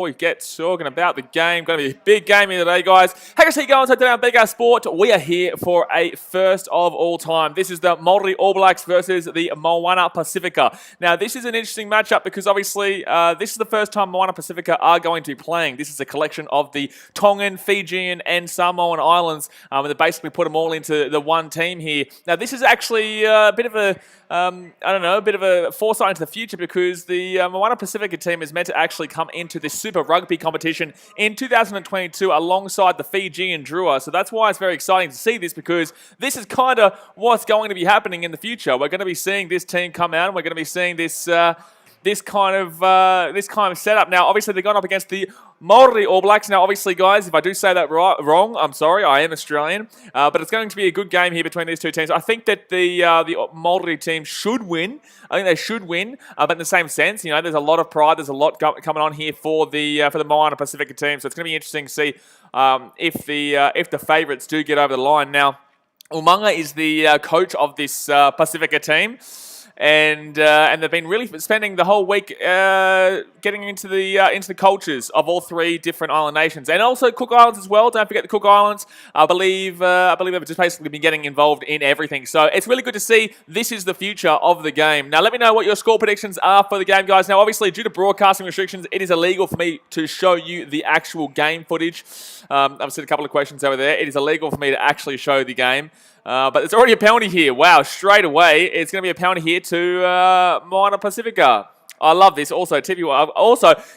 We get talking about the game. Going to be a big game here today, guys. How you going? So today on BKR Sport, we are here for a first of all time. This is the Maori All Blacks versus the Moana Pasifika. Now, this is an interesting matchup because obviously this is the first time Moana Pasifika are going to be playing. This is a collection of the Tongan, Fijian, and Samoan islands. And they basically put them all into the one team here. Now, this is actually a bit of a a bit of a foresight into the future because the Moana Pasifika team is meant to actually come into this Super Rugby competition in 2022 alongside the Fijian Drua. So that's why it's very exciting to see this because this is kind of what's going to be happening in the future. We're going to be seeing this team come out and we're going to be seeing this this kind of setup. Now, obviously, they're going up against the Maori All Blacks. Now, obviously, guys, if I do say that wrong, I'm sorry. I am Australian. But it's going to be a good game here between these two teams. I think that the Maori team should win. I think they should win. But in the same sense, you know, there's a lot of pride. There's a lot coming on here for the Moana Pasifika team. So it's going to be interesting to see if the favourites do get over the line. Now, Umaga is the coach of this Pasifika team. And they've been really spending the whole week getting into the cultures of all three different island nations, and also Cook Islands as well. Don't forget the Cook Islands. I believe they've just basically been getting involved in everything. So it's really good to see. This is the future of the game. Now let me know what your score predictions are for the game, guys. Now obviously due to broadcasting restrictions, it is illegal for me to show you the actual game footage. I've seen a couple of questions over there. It is illegal for me to actually show the game. But there's already a penalty here. Wow, straight away, it's going to be a penalty here to Moana Pasifika. I love this. Also,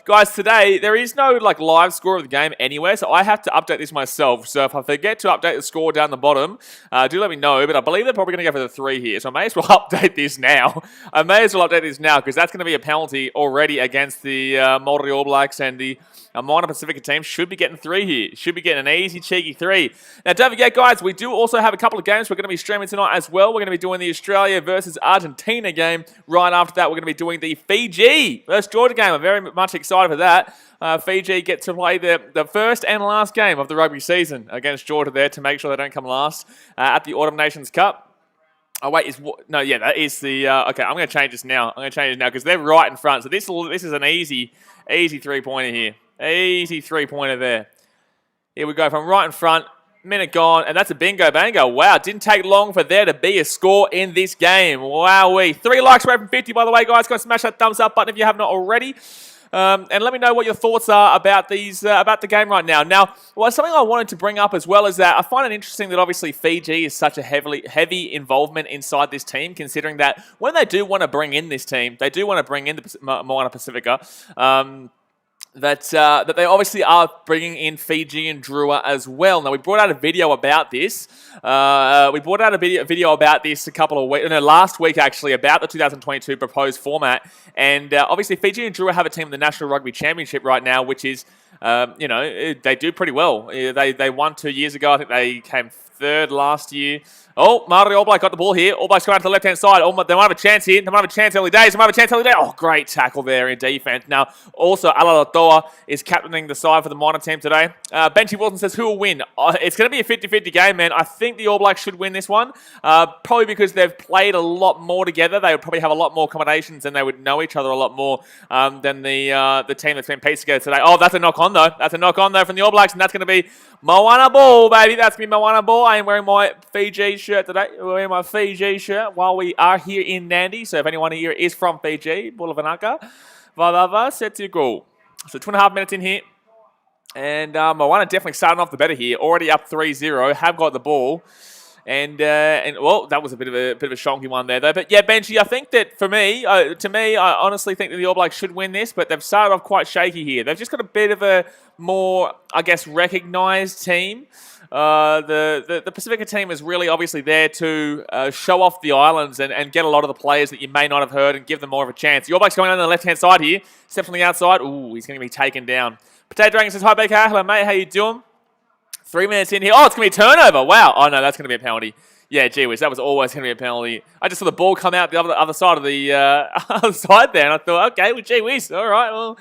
guys, today, there is no live score of the game anywhere, so I have to update this myself. So if I forget to update the score down the bottom, do let me know. But I believe they're probably going to go for the 3 here, so I may as well update this now. Because that's going to be a penalty already against the Maori All Blacks, and the Moana Pasifika team should be getting 3 here. Should be getting an easy, cheeky 3. Now, don't forget, guys, we do also have a couple of games we're going to be streaming tonight as well. We're going to be doing the Australia versus Argentina game. Right after that, we're going to be doing the Fiji versus Georgia game. I'm very much excited for that. Fiji get to play the first and last game of the rugby season against Georgia there to make sure they don't come last at the Autumn Nations Cup. Oh, wait, that is the... okay, I'm going to change this now. Because they're right in front. So this is an easy 3-pointer here. Easy 3-pointer there. Here we go from right in front. Minute gone, and that's a bingo bango. Wow, didn't take long for there to be a score in this game. Wowee. 3 likes away from 50, by the way, guys. Go and smash that thumbs up button if you have not already. And let me know what your thoughts are about about the game right now. Now, something I wanted to bring up as well is that I find it interesting that obviously Fiji is such a heavy involvement inside this team, considering that when they do want to bring in this team, they do want to bring in the Moana Pasifika. That they obviously are bringing in Fiji and Drua as well. Now, we brought out a video about this. Last week actually, about the 2022 proposed format. And obviously, Fiji and Drua have a team in the National Rugby Championship right now, which is, they do pretty well. They won 2 years ago. I think they came 3rd last year. Oh, Maori All Black got the ball here. All Blacks going to the left-hand side. Oh, they might have a chance here. They might have a chance early days. Oh, great tackle there in defense. Now, also, Alalotoa is captaining the side for the Moana team today. Benchy Wilson says, who will win? It's going to be a 50-50 game, man. I think the All Blacks should win this one. Probably because they've played a lot more together. They would probably have a lot more accommodations and they would know each other a lot more than the team that's been pieced together today. Oh, that's a knock-on, though. That's a knock-on, though, from the All Blacks, and that's going to be Moana Ball, baby. That's going to be Moana Ball. I am wearing my Fiji shirt today. We're wearing my Fiji shirt while we are here in Nandi. So if anyone here is from Fiji, Bulavanaka, Valava, set to go. So 2.5 minutes in here. And Moana definitely starting off the better here. Already up 3-0. Have got the ball. And well, that was a bit of a shonky one there, though. But yeah, Benchy, I think that for me, I honestly think that the All Blacks should win this, but they've started off quite shaky here. They've just got a bit of a more, I guess, recognised team. The Pasifika team is really obviously there to show off the islands and get a lot of the players that you may not have heard and give them more of a chance. The All Blacks going on the left-hand side here. Steps on the outside. Ooh, he's going to be taken down. Potato Dragon says, hi, BK. Hello, mate. How you doing? 3 minutes in here. Oh, it's going to be a turnover. Wow. Oh, no, that's going to be a penalty. Yeah, gee whiz, that was always going to be a penalty. I just saw the ball come out the other side of the other side there, and I thought, okay, well, gee whiz. All right, well,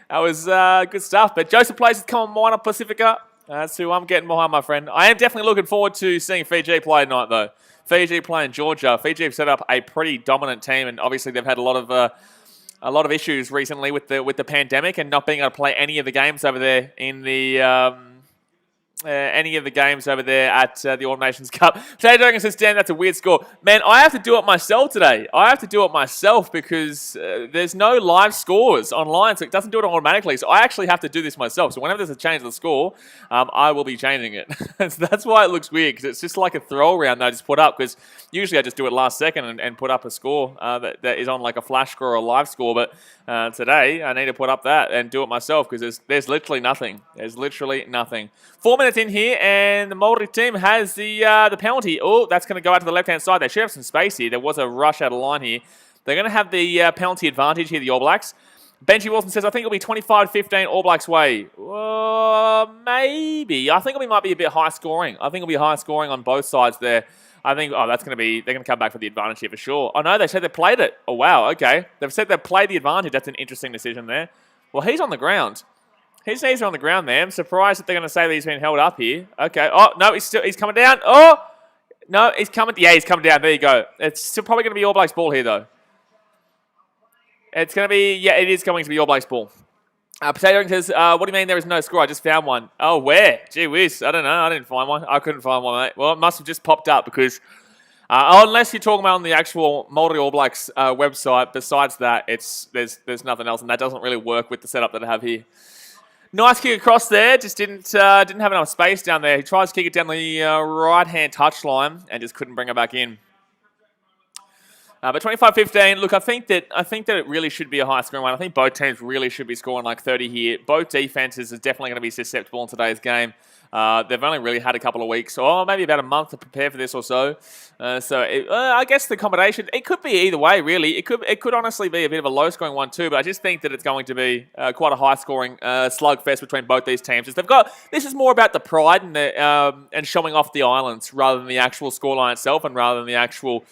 that was good stuff. But Joseph Place has come on Moana Pasifika. That's who I'm getting behind, my friend. I am definitely looking forward to seeing Fiji play tonight, though. Fiji playing Georgia. Fiji have set up a pretty dominant team, and obviously they've had a lot of a lot of issues recently with the pandemic and not being able to play any of the games over there in the any of the games over there at the All Nations Cup. Potato Dragon says, damn, that's a weird score. Man, I have to do it myself today. I have to do it myself because there's no live scores online, so it doesn't do it automatically. So I actually have to do this myself. So whenever there's a change of the score, I will be changing it. So that's why it looks weird, because it's just like a throw around that I just put up, because usually I just do it last second and put up a score that is on like a flash score or a live score. But today I need to put up that and do it myself because there's literally nothing. There's literally nothing. 4 minutes in here, and the Maori team has the penalty. Oh, that's going to go out to the left-hand side. They should have some space here. There was a rush out of line here. They're going to have the penalty advantage here, the All Blacks. Benji Wilson says, I think it'll be 25-15 All Blacks way. Maybe. I think it might be a bit high scoring. I think it'll be high scoring on both sides there. I think, that's going to be, they're going to come back for the advantage here for sure. Oh, no, they said they played it. Oh, wow, okay. They've said they played the advantage. That's an interesting decision there. Well, he's on the ground. His knees are on the ground there. I'm surprised that they're going to say that he's been held up here. Okay. Oh, no, he's coming down. Oh, no, he's coming. Yeah, he's coming down. There you go. It's still probably going to be All Blacks ball here, though. It's going to be, yeah, it is going to be All Blacks ball. Potato says, what do you mean there is no score? I just found one. Oh, where? Gee whiz. I don't know. I didn't find one. I couldn't find one, mate. Well, it must have just popped up because, unless you're talking about on the actual Maori All Blacks website, besides that, there's nothing else, and that doesn't really work with the setup that I have here. Nice kick across there. Just didn't have enough space down there. He tries to kick it down the right-hand touchline and just couldn't bring it back in. But 25-15, look, I think that it really should be a high-scoring one. I think both teams really should be scoring like 30 here. Both defenses are definitely going to be susceptible in today's game. They've only really had a couple of weeks, or maybe about a month to prepare for this or so. I guess the combination, it could be either way, really. It could honestly be a bit of a low-scoring one too, but I just think that it's going to be quite a high-scoring slugfest between both these teams. This is more about the pride and showing off the islands rather than the actual scoreline itself and rather than the actual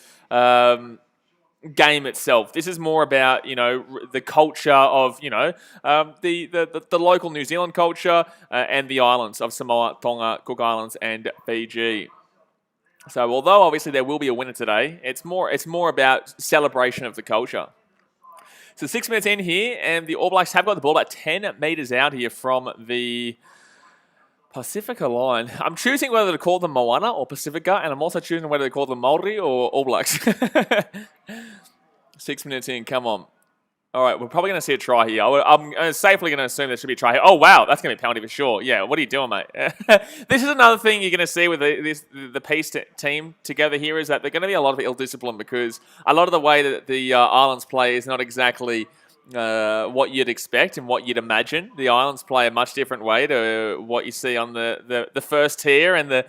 game itself. This is more about, the culture of, the local New Zealand culture and the islands of Samoa, Tonga, Cook Islands, and Fiji. So although obviously there will be a winner today, it's more about celebration of the culture. So 6 minutes in here, and the All Blacks have got the ball about 10 metres out here from the Pasifika line. I'm choosing whether to call them Moana or Pasifika, and I'm also choosing whether to call them Maori or All Blacks. 6 minutes in, come on. All right, we're probably going to see a try here. I'm safely going to assume there should be a try here. Oh, wow, that's going to be a penalty for sure. Yeah, what are you doing, mate? This is another thing you're going to see with the Peace team together here is that they're going to be a lot of ill discipline because a lot of the way that the Islands play is not exactly what you'd expect and what you'd imagine. The Islands play a much different way to what you see on the first tier and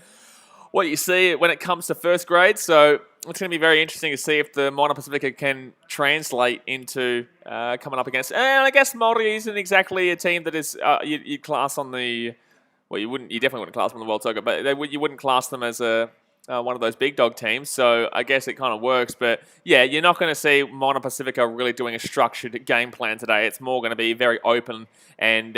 what you see when it comes to first grade. So it's going to be very interesting to see if the Moana Pasifika can translate into coming up against. And I guess Māori isn't exactly a team that is you'd class on the. Well, you definitely wouldn't class them on the World Soccer, but you wouldn't class them as one of those big dog teams. So I guess it kind of works. But yeah, you're not going to see Moana Pasifika really doing a structured game plan today. It's more going to be very open and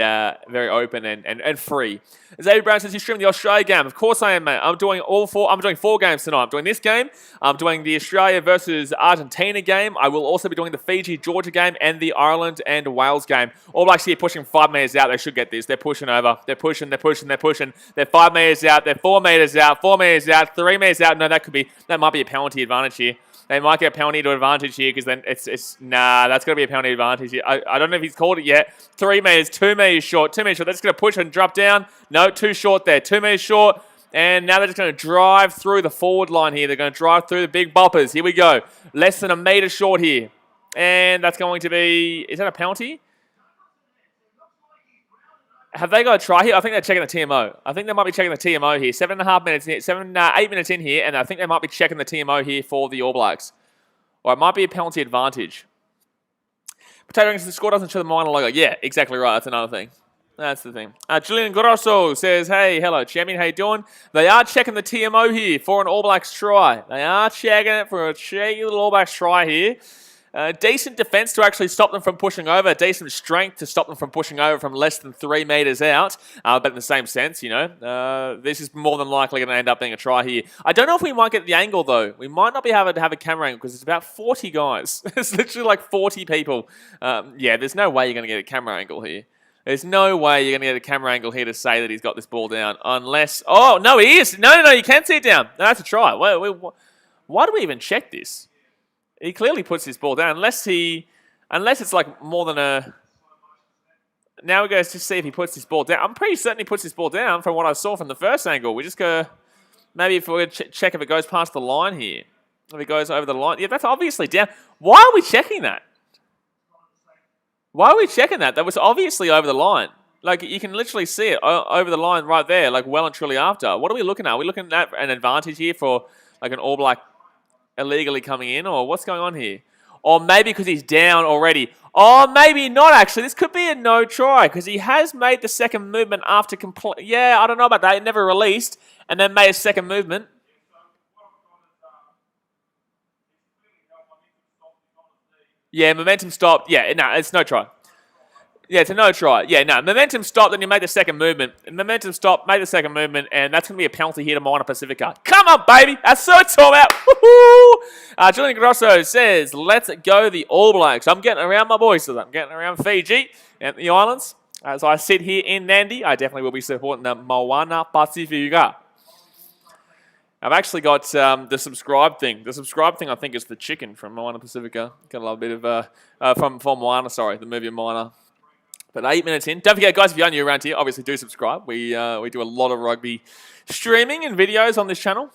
free. Xavier Brown says, you streaming the Australia game. Of course I am, mate. I'm doing 4 games tonight. I'm doing this game. I'm doing the Australia versus Argentina game. I will also be doing the Fiji-Georgia game and the Ireland and Wales game. All Blacks here pushing 5 metres out. They should get this. They're pushing over. They're pushing. They're 5 metres out. They're 4 metres out. 4 metres out. 3 metres out. No, that might be a penalty advantage here. They might get a penalty to advantage here because then that's going to be a penalty advantage here. I don't know if he's called it yet. 3 metres, 2 metres short, 2 metres short. They're just going to push and drop down. No, too short there. 2 metres short. And now they're just going to drive through the forward line here. They're going to drive through the big boppers. Here we go. Less than a metre short here. And that's going to be, is that a penalty? Have they got a try here? I think they're checking the TMO. I think they might be checking the TMO here. 7.5 minutes in, 8 minutes in here, and I think they might be checking the TMO here for the All Blacks. Or it might be a penalty advantage. Potato Rings, the score doesn't show the Moana logo. Yeah, exactly right. That's another thing. That's the thing. Julian Grosso says, hey, hello, champion. How you doing? They are checking the TMO here for an All Blacks try. They are checking it for a cheeky little All Blacks try here. Decent defense to actually stop them from pushing over. Decent strength to stop them from pushing over from less than 3 meters out. But in the same sense, this is more than likely going to end up being a try here. I don't know if we might get the angle, though. We might not be able to have a camera angle because it's about 40 guys. It's literally like 40 people. Yeah, there's no way you're going to get a camera angle here. There's no way you're going to get a camera angle here to say that he's got this ball down unless... Oh, no, he is. No, you can see it down. No, that's a try. Why do we even check this? He clearly puts his ball down, unless it's like more than a... Now we go to see if he puts his ball down. I'm pretty certain he puts his ball down from what I saw from the first angle. We just go... Maybe if we're check if it goes past the line here. If it goes over the line. Yeah, that's obviously down. Why are we checking that? Why are we checking that? That was obviously over the line. Like, you can literally see it over the line right there, like well and truly after. What are we looking at? Are we looking at an advantage here for like an All Black illegally coming in, or what's going on here? Or maybe because he's down already. Or maybe not, actually. This could be a no try because he has made the second movement after complete. Yeah, I don't know about that. It never released and then made a second movement. Yeah, momentum stopped. Yeah, no, it's no try. Yeah, it's a no try. Yeah, no, momentum stopped, then you made the second movement. Momentum stopped, made the second movement, and that's going to be a penalty here to Moana Pasifika. Come on, baby! That's so it's all out. Woohoo! Julian Grosso says, let's go the All Blacks. I'm getting around my boys, so I'm getting around Fiji and the islands. As I sit here in Nandi, I definitely will be supporting the Moana Pasifika. I've actually got the subscribe thing. The subscribe thing, I think, is the chicken from Moana Pasifika. Got a little bit of, from Moana, sorry, the movie Moana. But 8 minutes in. Don't forget, guys, if you're new around here, obviously do subscribe. We do a lot of rugby streaming and videos on this channel.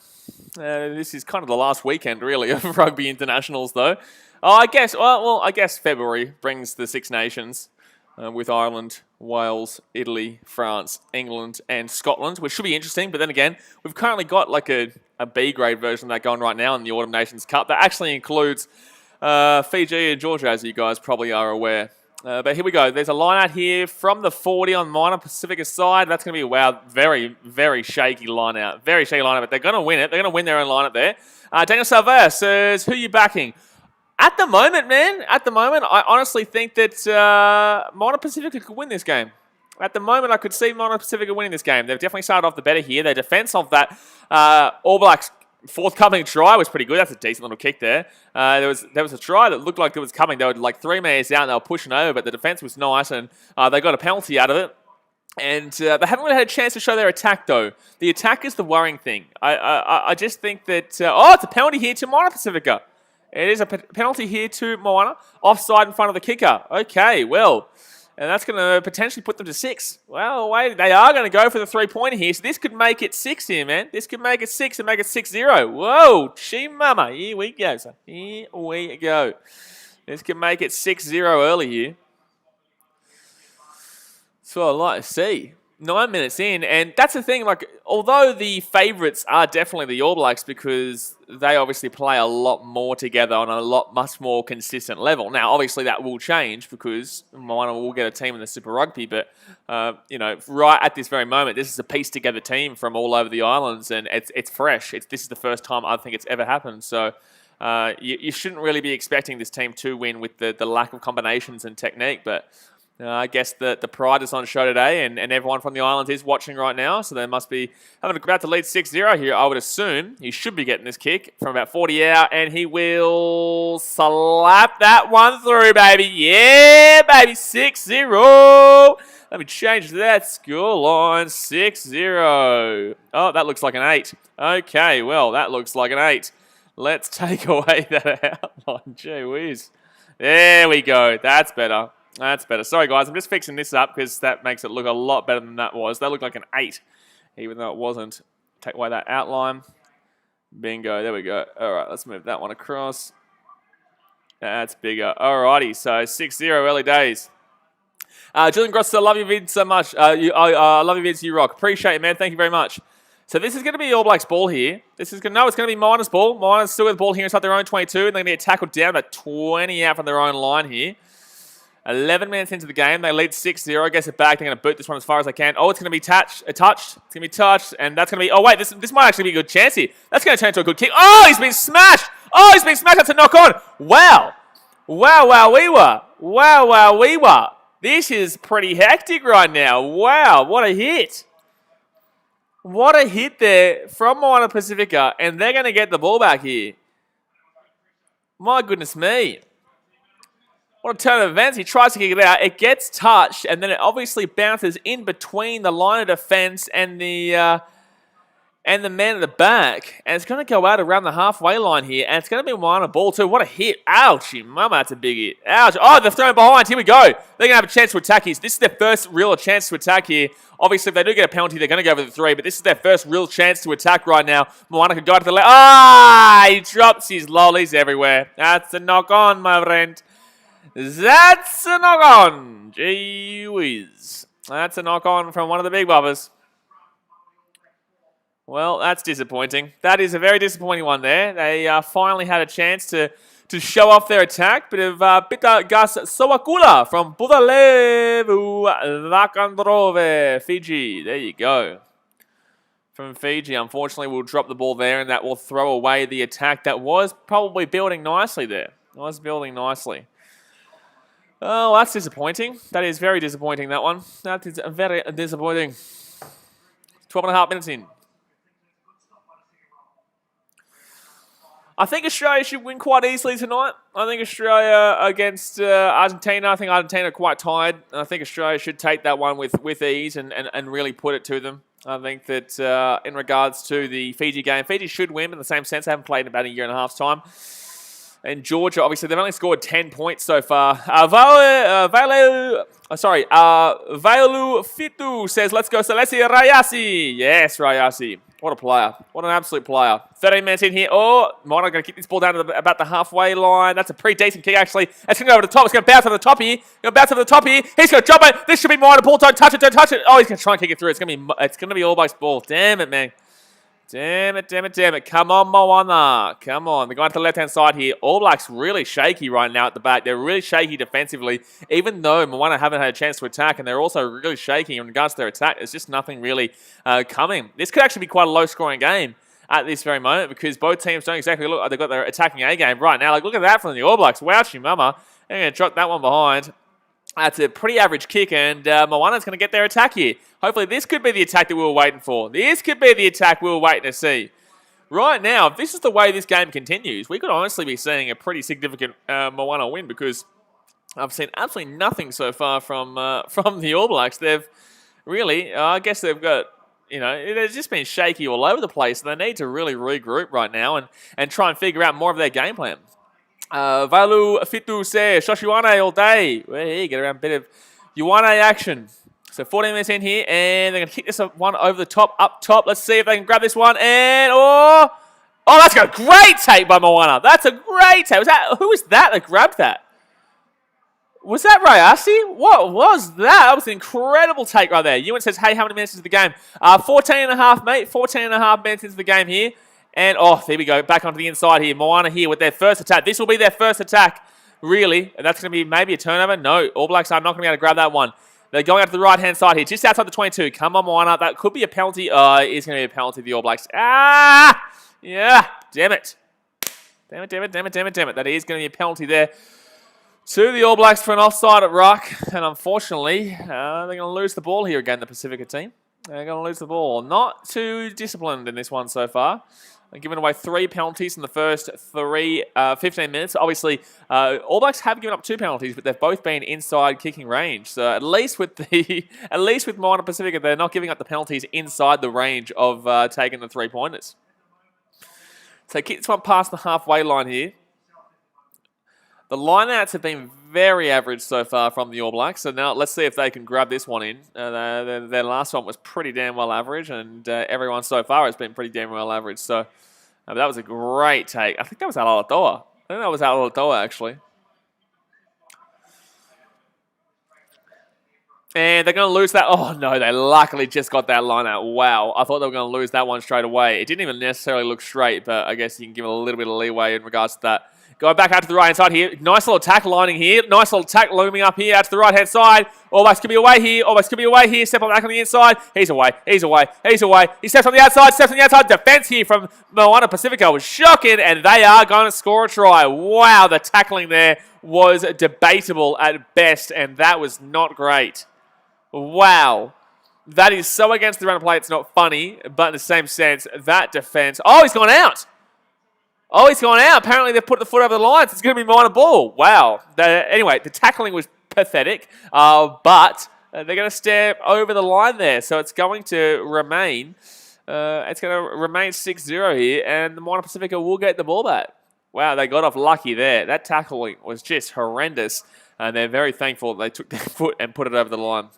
This is kind of the last weekend, really, of rugby internationals, though. I guess February brings the Six Nations with Ireland, Wales, Italy, France, England, and Scotland, which should be interesting. But then again, we've currently got like a B-grade version of that going right now in the Autumn Nations Cup. That actually includes Fiji and Georgia, as you guys probably are aware. But here we go. There's a line out here from the 40 on Moana Pasifika's side. That's going to be, wow, very, very shaky line out. Very shaky line out, but they're going to win it. They're going to win their own line out there. Daniel Salvea says, who are you backing? At the moment, man, I honestly think that Moana Pasifika could win this game. At the moment, I could see Moana Pasifika winning this game. They've definitely started off the better here. Their defense of that All Blacks forthcoming try was pretty good. That's a decent little kick there. There was a try that looked like it was coming. They were like 3 meters out and they were pushing over, but the defense was nice and they got a penalty out of it. And they haven't really had a chance to show their attack, though. The attack is the worrying thing. I just think that... it's a penalty here to Moana Pasifika. It is a penalty here to Moana. Offside in front of the kicker. Okay, well... And that's going to potentially put them to 6. Well, wait, they are going to go for the 3-pointer here. So this could make it 6 here, man. This could make it 6 and make it 6-0. Whoa, mama. Here we go, son. Here we go. This could make it 6-0 early here. That's what I'd like to see. 9 minutes in, and that's the thing, like, although the favourites are definitely the All Blacks because they obviously play a lot more together on a much more consistent level. Now, obviously that will change because Moana will get a team in the Super Rugby, but, right at this very moment, this is a pieced together team from all over the islands, and it's fresh. This is the first time I think it's ever happened, so you shouldn't really be expecting this team to win with the lack of combinations and technique, but... I guess the pride is on show today, and everyone from the islands is watching right now, so they must be about to lead 6-0 here, I would assume. He should be getting this kick from about 40 out, and he will slap that one through, baby. Yeah, baby, 6-0. Let me change that score line, 6-0. Oh, that looks like an 8. Okay, well, that looks like an 8. Let's take away that outline. Gee whiz. There we go. That's better. That's better. Sorry, guys. I'm just fixing this up because that makes it look a lot better than that was. That looked like an 8, even though it wasn't. Take away that outline. Bingo. There we go. All right, let's move that one across. That's bigger. All righty. So 6-0 early days. Julian Grosso, I love your vid so much. I love your vids. You rock. Appreciate it, man. Thank you very much. So this is going to be All Blacks ball here. It's going to be Moana's ball. Moana's still with the ball here inside their own 22, and they're going to get tackled down about 20 out from their own line here. 11 minutes into the game, they lead 6-0. Gets it back. They're going to boot this one as far as they can. Oh, it's going to be touched. It's going to be touched, and that's going to be... Oh, wait, this might actually be a good chance here. That's going to turn into a good kick. Oh, he's been smashed. Oh, he's been smashed. That's a knock on. Wow. Wow, wow, we were. Wow, wow, we were. This is pretty hectic right now. Wow, what a hit. What a hit there from Moana Pasifika, and they're going to get the ball back here. My goodness me. What a turn of events. He tries to kick it out. It gets touched, and then it obviously bounces in between the line of defense and the man at the back. And it's going to go out around the halfway line here, and it's going to be Moana ball too. What a hit. Ouchie, mama, that's a big hit. Ouch. Oh, they're thrown behind. Here we go. They're going to have a chance to attack here. This is their first real chance to attack here. Obviously, if they do get a penalty, they're going to go for the 3, but this is their first real chance to attack right now. Moana could go to the left. Ah, he drops his lollies everywhere. That's a knock on, my friend. That's a knock on. Gee whiz. That's a knock on from one of the big bubbers. Well, that's disappointing. That is a very disappointing one there. They finally had a chance to show off their attack. Bit of Pita Gas Sowakula from Budalevu Vakandrove, Fiji. There you go. From Fiji, unfortunately, we'll drop the ball there, and that will throw away the attack that was probably building nicely there. Was building nicely. Oh, that's disappointing. That is very disappointing, that one. That is very disappointing. 12.5 minutes in. I think Australia should win quite easily tonight. I think Australia against Argentina, I think Argentina are quite tired. I think Australia should take that one with ease and really put it to them. I think that in regards to the Fiji game, Fiji should win in the same sense. They haven't played in about a year and a half's time. And Georgia, obviously, they've only scored 10 points so far. Vaelu Fitu says, let's go Selesi Rayasi. Yes, Rayasi. What a player. What an absolute player. 13 minutes in here. Oh, Moana going to kick this ball down to about the halfway line. That's a pretty decent kick, actually. It's going to go over the top. It's going to bounce over the top here. He's going to drop it. This should be Moana ball. Don't touch it. Oh, he's going to try and kick it through. It's going to be All Blacks ball. Damn it, man. Damn it. Come on, Moana. Come on. They're going to the left-hand side here. All Blacks really shaky right now at the back. They're really shaky defensively, even though Moana haven't had a chance to attack, and they're also really shaky in regards to their attack. There's just nothing really coming. This could actually be quite a low-scoring game at this very moment because both teams don't exactly look like they've got their attacking A-game right now. Like, look at that from the All Blacks. Wowchie mama. They're going to drop that one behind. That's a pretty average kick, and Moana's going to get their attack here. Hopefully, this could be the attack that we were waiting for. This could be the attack we were waiting to see. Right now, if this is the way this game continues, we could honestly be seeing a pretty significant Moana win because I've seen absolutely nothing so far from the All Blacks. They've really, I guess they've got, they've just been shaky all over the place. And they need to really regroup right now and try and figure out more of their game plan. Valu Fitu se Shoshiwane all day. Hey, get around a bit of Yuane action. So 14 minutes in here, and they're going to kick this one over the top, up top. Let's see if they can grab this one, and oh, that's a great take by Moana. That's a great take. Who was that grabbed that? Was that Rayasi? What was that? That was an incredible take right there. Ewan says, hey, how many minutes into the game? 14 and a half, mate. 14 and a half minutes into the game here. And, there we go, back onto the inside here. Moana here with their first attack. This will be their first attack, really. And that's going to be maybe a turnover. No, All Blacks are not going to be able to grab that one. They're going out to the right-hand side here, just outside the 22. Come on, Moana. That could be a penalty. It is going to be a penalty to the All Blacks. Yeah, damn it. Damn it. That is going to be a penalty there to the All Blacks for an offside at ruck. And unfortunately, they're going to lose the ball here again, the Pacifica team. They're going to lose the ball. Not too disciplined in this one so far. Giving away 3 penalties in the first 15 minutes. Obviously, All Blacks have given up 2 penalties, but they've both been inside kicking range. So at least with Moana Pasifika, they're not giving up the penalties inside the range of taking the 3-pointers. So kick this one past the halfway line here. The lineouts have been very average so far from the All Blacks. So now let's see if they can grab this one in. Their last one was pretty damn well average, and everyone so far has been pretty damn well average. So that was a great take. I think that was Alatoa, actually. And they're going to lose that. Oh, no, they luckily just got that line out. Wow, I thought they were going to lose that one straight away. It didn't even necessarily look straight, but I guess you can give it a little bit of leeway in regards to that. Going back out to the right-hand side here. Nice little attack lining here. Nice little attack looming up here out to the right-hand side. All Blacks could be away here. All Blacks could be away here. Step on back on the inside. He's away. He's away. He's away. He steps on the outside. Steps on the outside. Defense here from Moana Pasifika was shocking, and they are going to score a try. Wow, the tackling there was debatable at best, and that was not great. Wow. That is so against the run of play, it's not funny, but in the same sense, that defense... Oh, he's gone out! Oh, he's gone out. Apparently, they've put the foot over the line. So it's going to be Moana ball. Wow. Anyway, the tackling was pathetic, but they're going to step over the line there. So it's going to remain 6-0 here, and the Moana Pasifika will get the ball back. Wow, they got off lucky there. That tackling was just horrendous, and they're very thankful they took their foot and put it over the line.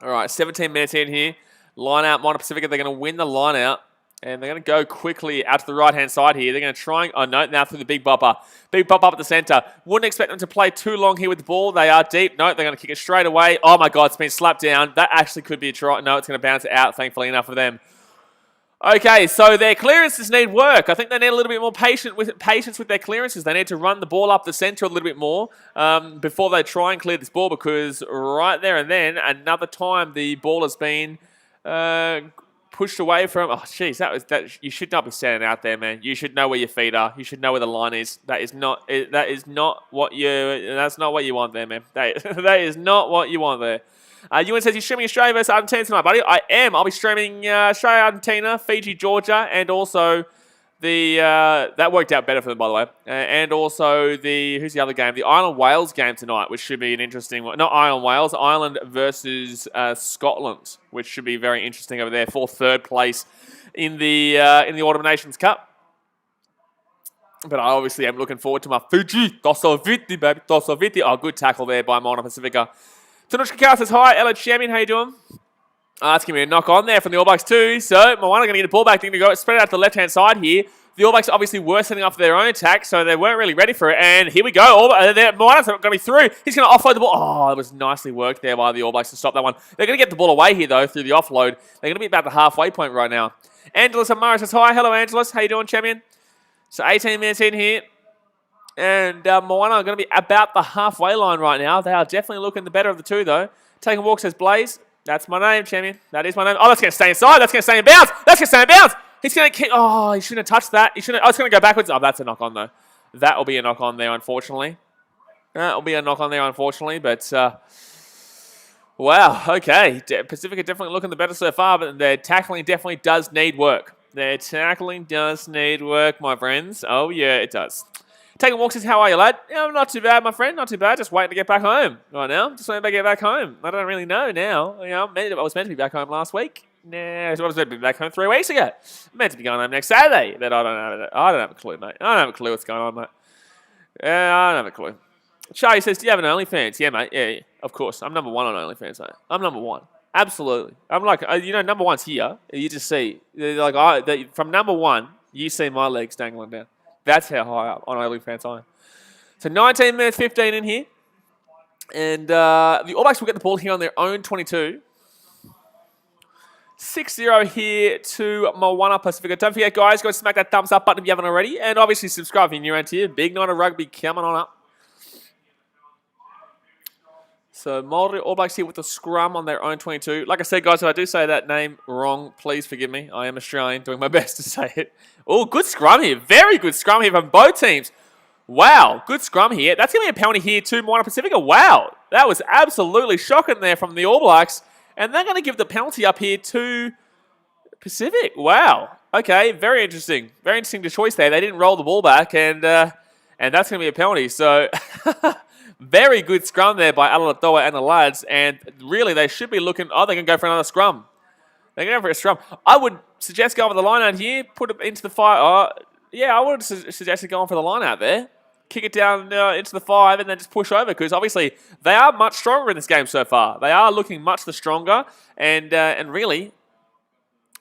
All right, 17 minutes in here. Line out, Moana Pasifika. They're going to win the line out. And they're going to go quickly out to the right-hand side here. They're going to try and... Oh, no, now through the big bopper. Big bop up at the centre. Wouldn't expect them to play too long here with the ball. They are deep. No, they're going to kick it straight away. Oh, my God, it's been slapped down. That actually could be a try. No, it's going to bounce out, thankfully enough for them. Okay, so their clearances need work. I think they need a little bit more patience with their clearances. They need to run the ball up the centre a little bit more before they try and clear this ball, because right there and then, another time the ball has been... pushed away from... Oh, jeez, that. You should not be standing out there, man. You should know where your feet are. You should know where the line is. That's not what you want there, man. That is not what you want there. Ewan says he's streaming Australia versus Argentina tonight, buddy. I am. I'll be streaming Australia, Argentina, Fiji, Georgia, and also the... that worked out better for them, by the way. And also the... Who's the other game? The Ireland-Wales game tonight, which should be an interesting one. Not Ireland-Wales. Ireland versus Scotland, which should be very interesting over there for third place in the Autumn Nations Cup. But I obviously am looking forward to my Fiji. Tosoviti, baby. Tosoviti. Oh, good tackle there by Moana Pasifika. Tanushka Carr says, hi, Ella Champion. How you doing? It's going to be a knock on there from the All Blacks too. So Moana going to get the ball back. They're going to go spread out to the left-hand side here. The All Blacks obviously were setting up for their own attack, so they weren't really ready for it. And here we go. Moana's going to be through. He's going to offload the ball. Oh, it was nicely worked there by the All Blacks to stop that one. They're going to get the ball away here, though, through the offload. They're going to be about the halfway point right now. Angelos Amara says, hi. Hello, Angelos. How you doing, champion? So 18 minutes in here. And Moana are going to be about the halfway line right now. They are definitely looking the better of the two, though. Taking a walk says, Blaze. That's my name, champion. That is my name. Oh, that's going to stay inside. That's going to stay in bounds. That's going to stay in bounds. He's going to kick. Oh, he shouldn't have touched that. He shouldn't. Oh, it's going to go backwards. Oh, that's a knock on, though. That will be a knock on there, unfortunately. That will be a knock on there, unfortunately. But, wow. Okay. Pacifica definitely looking the better so far, but their tackling definitely does need work. Their tackling does need work, my friends. Oh, yeah, it does. Taking walks says, how are you, lad? Yeah, I'm not too bad, my friend. Not too bad. Just waiting to get back home right now. Just waiting to get back home. I don't really know now. You know, I was meant to be back home last week. Nah, I was meant to be back home 3 weeks ago. I'm meant to be going home next Saturday. But I don't have a clue, mate. I don't have a clue what's going on, mate. I don't have a clue. Charlie says, do you have an OnlyFans? Yeah, mate. Yeah, of course. I'm number 1 on OnlyFans, mate. I'm number 1. Absolutely. I'm like, number 1's here. You just see, like, from number 1, you see my legs dangling down. That's how high up on OnlyFans I am. So 19 minutes, 15 in here. And the All Blacks will get the ball here on their own 22. 6-0 here to Moana Pasifika. Don't forget, guys, go smack that thumbs up button if you haven't already. And obviously subscribe if you're new around here. Big night of rugby coming on up. So Maori All Blacks here with the scrum on their own 22. Like I said, guys, if I do say that name wrong, please forgive me. I am Australian, doing my best to say it. Oh, good scrum here. Very good scrum here from both teams. Wow, good scrum here. That's going to be a penalty here to Moana Pasifika. Wow, that was absolutely shocking there from the All Blacks. And they're going to give the penalty up here to Pacific. Wow. Okay, very interesting. Very interesting choice there. They didn't roll the ball back, and that's going to be a penalty. So... Very good scrum there by Alalatoa and the lads. And really, they should be looking... Oh, they're going to go for another scrum. They're going to go for a scrum. I would suggest going for the line out here. Put it into the 5. Yeah, I would suggest going for the line out there. Kick it down into the 5 and then just push over. Because obviously, they are much stronger in this game so far. They are looking much the stronger. And really...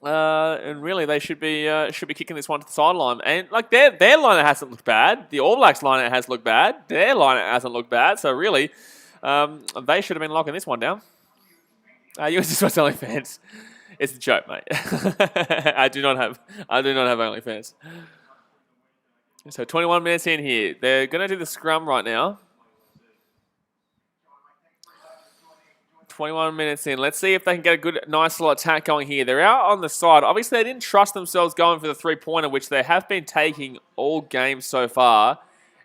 they should be kicking this one to the sideline. And like their liner hasn't looked bad. The All Blacks liner has looked bad. Their liner hasn't looked bad. So really, they should have been locking this one down. You just watch OnlyFans. It's a joke, mate. I do not have OnlyFans. So 21 minutes in here. They're going to do the scrum right now. 21 minutes in. Let's see if they can get a good, nice little attack going here. They're out on the side. Obviously, they didn't trust themselves going for the three-pointer, which they have been taking all game so far.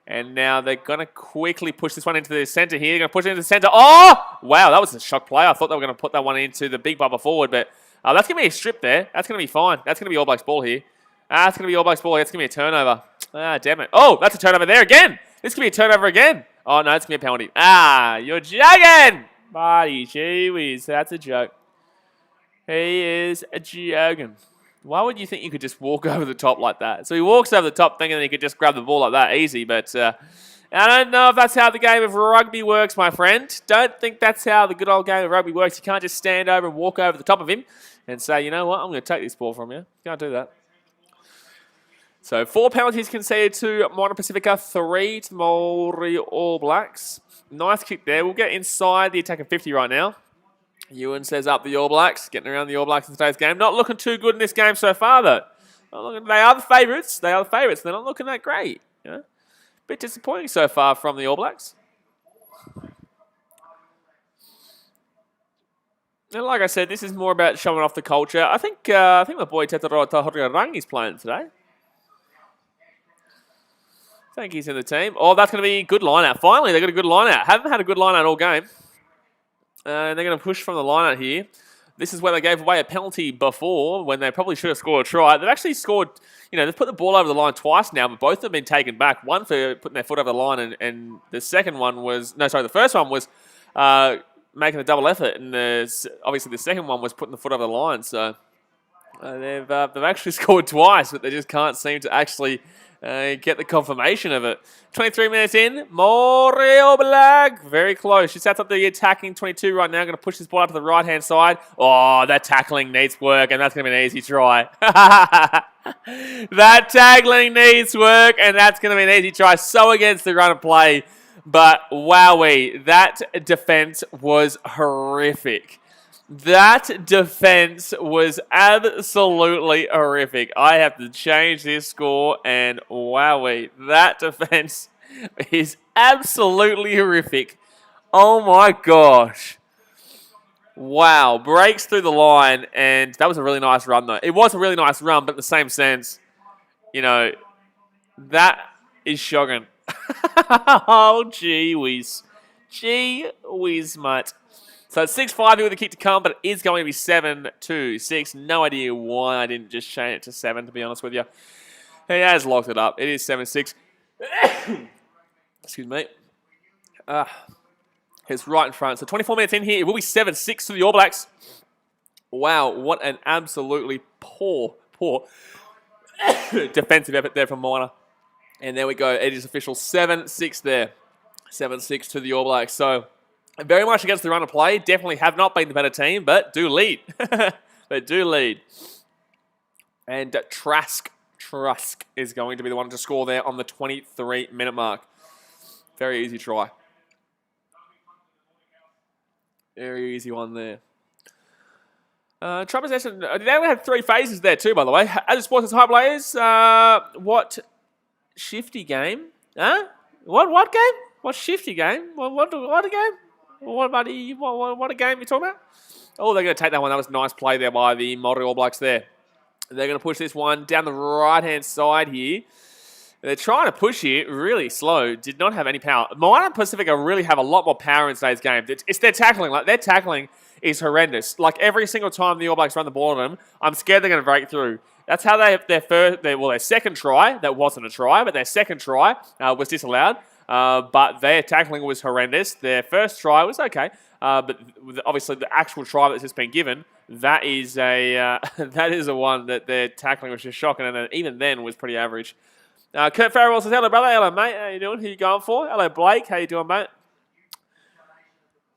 And now they're going to quickly push this one into the center here. They're going to push it into the center. Oh! Wow, that was a shock play. I thought they were going to put that one into the big bubble forward, but that's going to be a strip there. That's going to be fine. That's going to be All Blacks ball here. That's going to be All Blacks ball. That's going to be a turnover. Ah, damn it. Oh, that's a turnover there again. This could be a turnover again. Oh, no, it's going to be a penalty. Ah, you're joking. Buddy, gee whiz, that's a joke. He is a joking. Why would you think you could just walk over the top like that? So he walks over the top thinking that he could just grab the ball like that easy, but I don't know if that's how the game of rugby works, my friend. Don't think that's how the good old game of rugby works. You can't just stand over and walk over the top of him and say, you know what, I'm going to take this ball from you. You can't do that. So 4 penalties conceded to Moana Pasifika, 3 to Maori All Blacks. Nice kick there. We'll get inside the attack of 50 right now. Ewan says up the All Blacks, getting around the All Blacks in today's game. Not looking too good in this game so far, though. They are the favourites. They are the favourites. They're not looking that great. You know? Bit disappointing so far from the All Blacks. And like I said, this is more about showing off the culture. I think my boy Tetaro Tahorirangi's playing today. I think he's in the team. Oh, that's going to be a good line-out. Finally, they got a good line-out. Haven't had a good line-out all game. And they're going to push from the line-out here. This is where they gave away a penalty before when they probably should have scored a try. They've actually scored, they've put the ball over the line twice now, but both have been taken back. One for putting their foot over the line, and the second one was, the first one was making a double effort, and obviously the second one was putting the foot over the line. So they've actually scored twice, but they just can't seem to actually get the confirmation of it. 23 minutes in, Maori All Blacks, very close. She sets up the attacking 22 right now. Going to push this ball out to the right-hand side. Oh, that tackling needs work, and that's going to be an easy try. That tackling needs work, and that's going to be an easy try. So against the run of play, but wowee, that defense was horrific. That defense was absolutely horrific. I have to change this score, and wowee, that defense is absolutely horrific. Oh my gosh. Wow, breaks through the line, and that was a really nice run, though. It was a really nice run, but in the same sense, that is shocking. Oh, gee whiz. Gee whiz, mate. So it's 6-5 here with the kick to come, but it is going to be 7-6. No idea why I didn't just change it to 7, to be honest with you. He has locked it up. It is 7-6. Excuse me. It's right in front. So 24 minutes in here. It will be 7-6 to the All Blacks. Wow, what an absolutely poor defensive effort there from Moana. And there we go. It is official. 7-6 there. 7-6 to the All Blacks. So very much against the run of play. Definitely have not been the better team, but do lead. They do lead. And Trask is going to be the one to score there on the 23-minute mark. Very easy try. Very easy one there. Try possession. They only had 3 phases there too, by the way. As a sports high players, what shifty game? Huh? What game? What shifty game? What a game? What a game you talking about? Oh, they're going to take that one. That was a nice play there by the Maori All Blacks there. They're going to push this one down the right-hand side here. They're trying to push it really slow. Did not have any power. Moana Pasifika really have a lot more power in today's game. It's their tackling. Like, their tackling is horrendous. Like, every single time the All Blacks run the ball on them, I'm scared they're going to break through. That's how their second try, that wasn't a try, but their second try was disallowed. But their tackling was horrendous. Their first try was okay. But obviously the actual try that's just been given, that is a one that their tackling was just shocking, and even then was pretty average. Kurt Farrell says, hello, brother. Hello, mate. How you doing? Who you going for? Hello, Blake. How you doing, mate?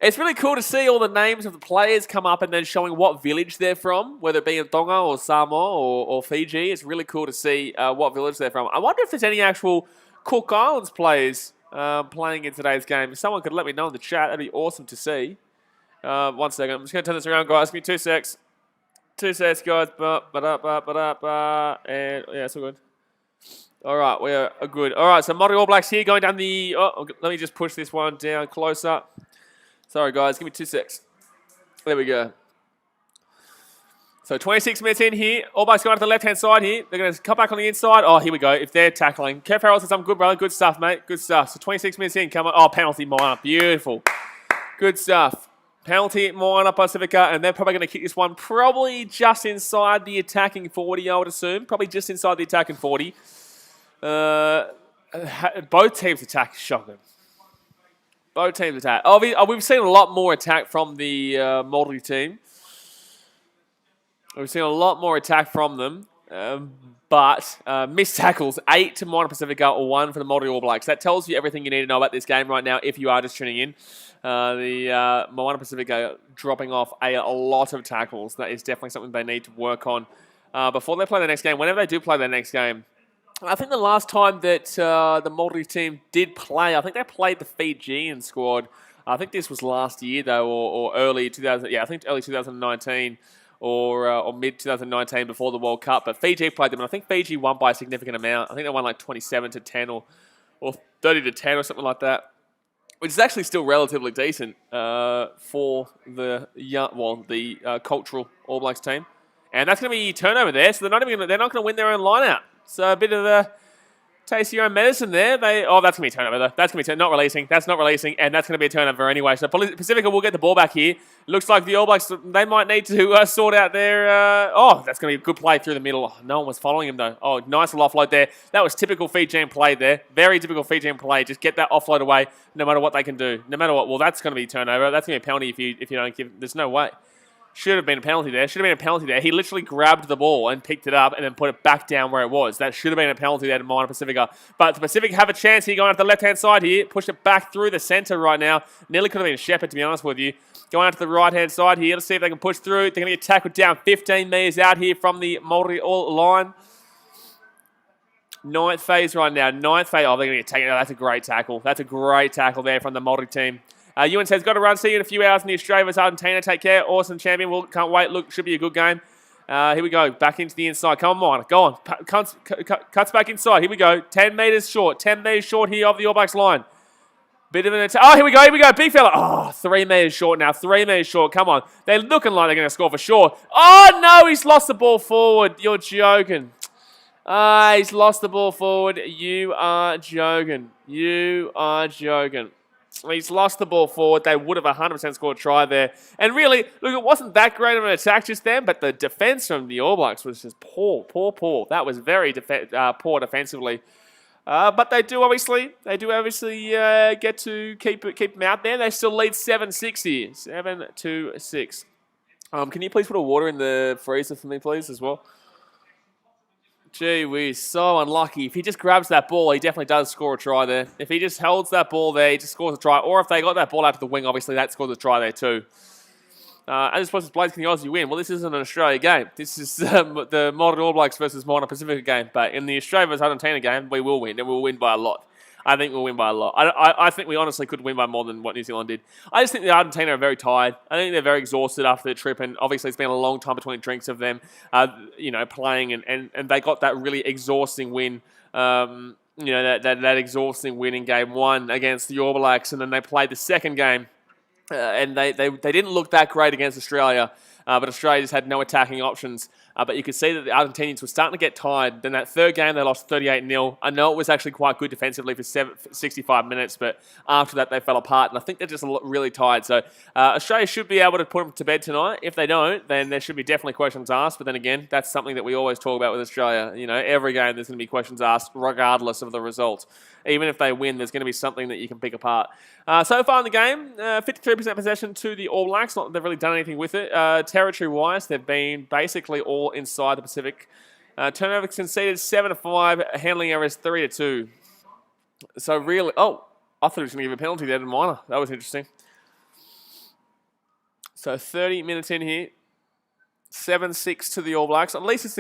It's really cool to see all the names of the players come up and then showing what village they're from, whether it be in Tonga or Samoa or Fiji. It's really cool to see what village they're from. I wonder if there's any actual Cook Islands players playing in today's game. If someone could let me know in the chat, that'd be awesome to see. 1 second. I'm just going to turn this around, guys. Give me 2 secs. 2 secs, guys. And yeah, it's all good. All right, we are good. All right, so Maori All Blacks here going down the... Oh, let me just push this one down closer. Sorry, guys. Give me 2 secs. There we go. So 26 minutes in here. All Blacks going to the left-hand side here. They're going to come back on the inside. Oh, here we go. If they're tackling. Kev Farrell says, I'm good, brother. Good stuff, mate. Good stuff. So 26 minutes in. Come on. Oh, penalty, Moana. Beautiful. Good stuff. Penalty, Moana Pasifika. And they're probably going to kick this one probably just inside the attacking 40, I would assume. Probably just inside the attacking 40. Both teams attack shotgun. Both teams attack. Oh, we've seen a lot more attack from the Māori team. We've seen a lot more attack from them, but missed tackles, 8 to Moana Pasifika or 1 for the Maori All Blacks. That tells you everything you need to know about this game right now if you are just tuning in. The Moana Pasifika dropping off a lot of tackles. That is definitely something they need to work on before they play the next game. Whenever they do play their next game, I think the last time that the Māori team did play, I think they played the Fijian squad. I think this was last year though, or early 2000. Yeah, I think early 2019. Or mid-2019 before the World Cup. But Fiji played them, and I think Fiji won by a significant amount. I think they won like 27-10 or 30-10 or something like that, which is actually still relatively decent for the cultural All Blacks team. And that's going to be turnover there, so they're not going to win their own line-out. So a bit of a taste your own medicine there. That's going to be a turnover, though. That's going to be not releasing. That's not releasing, and that's going to be a turnover anyway. So Pacifica will get the ball back here. Looks like the All Blacks, they might need to sort out their... that's going to be a good play through the middle. Oh, no one was following him, though. Oh, nice little offload there. That was typical Fijian play there. Very typical Fijian play. Just get that offload away no matter what they can do. No matter what. Well, that's going to be a turnover. That's going to be a penalty if you don't give... There's no way. Should have been a penalty there. Should have been a penalty there. He literally grabbed the ball and picked it up and then put it back down where it was. That should have been a penalty there to Moana Pasifika. But the Pacific have a chance here going out the left-hand side here. Pushed it back through the centre right now. Nearly could have been a Shepherd, to be honest with you. Going out to the right-hand side here. Let's see if they can push through. They're going to get tackled down 15 metres out here from the Maori All line. Ninth phase right now. Ninth phase. Oh, they're going to get taken. Oh, that's a great tackle. That's a great tackle there from the Māori team. Ewan says, got to run. See you in a few hours in the Australia vs Argentina. Take care. Awesome champion. Can't wait. Look, should be a good game. Here we go. Back into the inside. Come on. Go on. Cuts back inside. Here we go. 10 metres short. 10 metres short here of the All Blacks line. Bit of an attack. Oh, here we go. Here we go. Big fella. Oh, 3 metres short now. 3 metres short. Come on. They're looking like they're going to score for sure. Oh, no. He's lost the ball forward. You're joking. He's lost the ball forward. You are joking. You are joking. He's lost the ball forward. They would have 100% scored a try there. And really, look, it wasn't that great of an attack just then, but the defense from the All Blacks was just poor. That was very poor defensively. But they do obviously get to keep them out there. They still lead 7-6 here. 7-6. Can you please put a water in the freezer for me, please, as well? Gee whiz, so unlucky. If he just grabs that ball, he definitely does score a try there. If he just holds that ball there, he just scores a try. Or if they got that ball out to the wing, obviously that scores a try there too. I just suppose Blaze, can the Aussie win? Well, this isn't an Australia game. This is the Maori All Blacks versus Moana Pasifika game. But in the Australia versus Argentina game, we will win, and we'll win by a lot. I think we'll win by a lot. I think we honestly could win by more than what New Zealand did. I just think the Argentina are very tired. I think they're very exhausted after the trip, and obviously it's been a long time between drinks of them, playing, and they got that really exhausting win. That exhausting win in game 1 against the All Blacks, and then they played the second game, and they didn't look that great against Australia. But Australia just had no attacking options. But you could see that the Argentinians were starting to get tired. Then that third game, they lost 38-0. I know it was actually quite good defensively for 65 minutes, but after that, they fell apart. And I think they're just really tired. So Australia should be able to put them to bed tonight. If they don't, then there should be definitely questions asked. But then again, that's something that we always talk about with Australia. Every game there's going to be questions asked regardless of the result. Even if they win, there's going to be something that you can pick apart. So far in the game, 53% possession to the All Blacks. Not that they've really done anything with it. Territory-wise, they've been basically all inside the Pacific. Turnover conceded 7-5. Handling errors 3-2. So really, I thought he was going to give a penalty there to Moana. That was interesting. So 30 minutes in here. 7-6 to the All Blacks. At least it's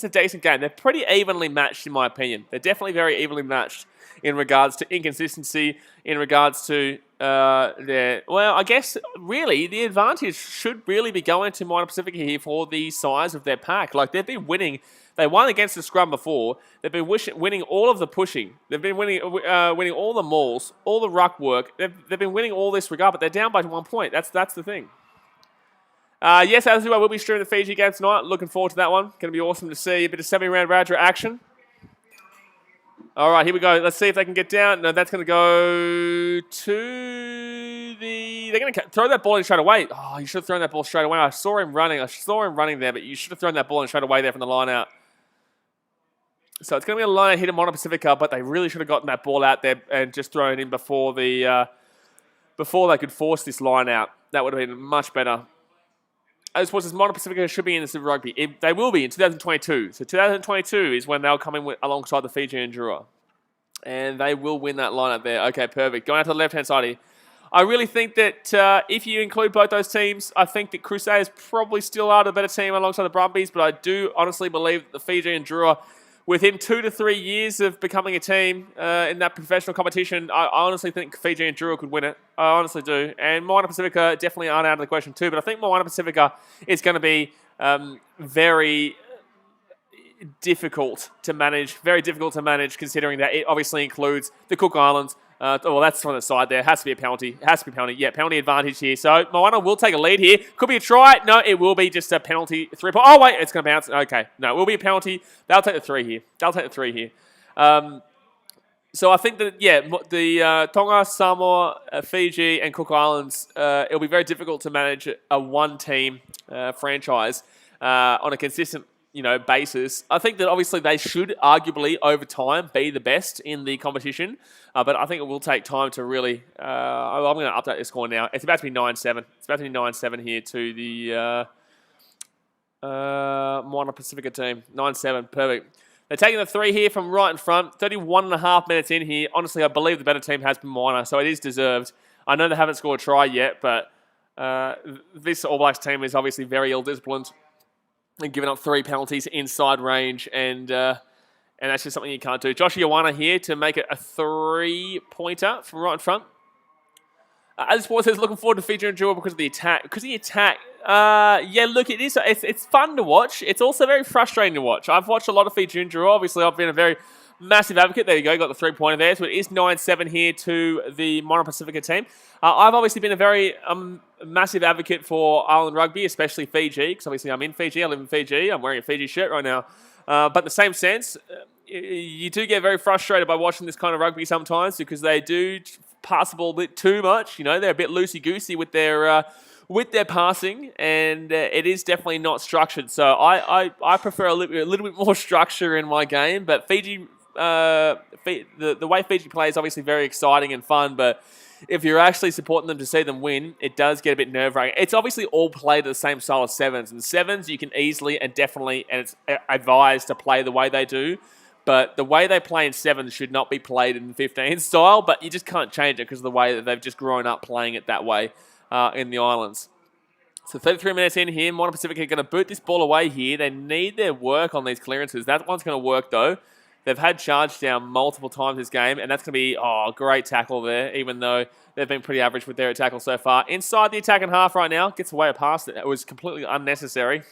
a decent game. They're pretty evenly matched, in my opinion. They're definitely very evenly matched in regards to inconsistency, in regards to there. Well, I guess really the advantage should really be going to Moana Pasifika here for the size of their pack. Like they've been winning. They won against the scrum before. They've been winning all of the pushing. They've been winning all the mauls, all the ruck work. They've been winning all this regard, but they're down by 1 point. That's the thing. Yes, as I will be streaming the Fiji game tonight. Looking forward to that one. Going to be awesome to see a bit of semi-round Radra action. All right, here we go. Let's see if they can get down. No, that's going to go to the... They're going to throw that ball in straight away. Oh, you should have thrown that ball straight away. I saw him running there, but you should have thrown that ball in straight away there from the line out. So it's going to be a line out hit at Moana Pasifika, but they really should have gotten that ball out there and just thrown it in before they could force this line out. That would have been much better. As well as Moana Pasifika should be in the Super Rugby. They will be in 2022. So 2022 is when they'll come in alongside the Fiji and Drua. And they will win that lineup there. Okay, perfect. Going out to the left-hand side here. I really think that if you include both those teams, I think that Crusaders probably still are the better team alongside the Brumbies. But I do honestly believe that the Fiji and Drua, within 2 to 3 years of becoming a team in that professional competition, I honestly think Fiji and Drua could win it. I honestly do. And Moana Pasifika definitely aren't out of the question too. But I think Moana Pasifika is going to be very difficult to manage. Very difficult to manage considering that it obviously includes the Cook Islands. Well, that's on the side there. Has to be a penalty. Has to be a penalty. Yeah, penalty advantage here. So Moana will take a lead here. Could be a try. No, it will be just a penalty. 3 point. Oh, wait. It's going to bounce. Okay. No, it will be a penalty. They'll take the 3 here. So I think that, yeah, the Tonga, Samoa, Fiji, and Cook Islands, it'll be very difficult to manage a one-team franchise on a consistent basis. I think that obviously they should arguably over time be the best in the competition, but I think it will take time to really. I'm going to update the score now. It's about to be 9-7. It's about to be 9-7 here to the Moana Pasifika team. 9-7, perfect. They're taking the 3 here from right in front. 31.5 minutes in here. Honestly, I believe the better team has been Moana, so it is deserved. I know they haven't scored a try yet, but this All Blacks team is obviously very ill-disciplined and giving up 3 penalties inside range, and that's just something you can't do. Josh Ioana here to make it a 3-pointer from right in front. As Sport says, looking forward to Fiji and Drua because of the attack. Yeah, look, it's fun to watch. It's also very frustrating to watch. I've watched a lot of Fiji and Drua. Obviously, I've been a very massive advocate. There you go, got the 3-pointer there. So it is 9-7 here to the Moana Pasifika team. I've obviously been a very massive advocate for Island Rugby, especially Fiji, because obviously I'm in Fiji. I live in Fiji. I'm wearing a Fiji shirt right now. But in the same sense, you do get very frustrated by watching this kind of rugby sometimes because they do pass the ball a bit too much. They're a bit loosey-goosey with their passing, and it is definitely not structured. So I prefer a little bit more structure in my game. But Fiji, the way Fiji plays is obviously very exciting and fun, but if you're actually supporting them to see them win, it does get a bit nerve-wracking. It's obviously all played at the same style as sevens. And sevens, you can easily and definitely, and it's advised to play the way they do. But the way they play in sevens should not be played in 15 style, but you just can't change it because of the way that they've just grown up playing it that way in the islands. So 33 minutes in here, Moana Pasifika are going to boot this ball away here. They need their work on these clearances. That one's going to work, though. They've had charge down multiple times this game, and that's going to be, great tackle there, even though they've been pretty average with their tackle so far. Inside the attacking half right now, gets away past it. It was completely unnecessary.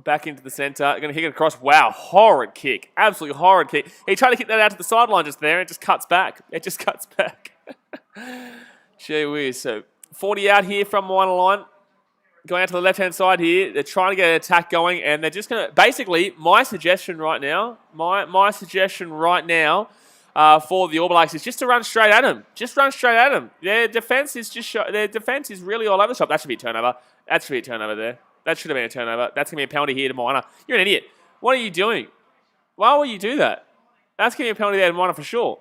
Back into the centre, going to kick it across. Wow, horrid kick. Absolutely horrid kick. He tried to kick that out to the sideline just there, and it just cuts back. Gee whiz. So 40 out here from Moana line. Going out to the left-hand side here. They're trying to get an attack going, and they're just going to... Basically, my suggestion right now for the All Blacks is just to run straight at them. Just run straight at them. Their defence is really all over the shop. That should be a turnover. That should be a turnover there. That should have been a turnover. That's going to be a penalty here to Moana. You're an idiot. What are you doing? Why would you do that? That's going to be a penalty there to Moana for sure.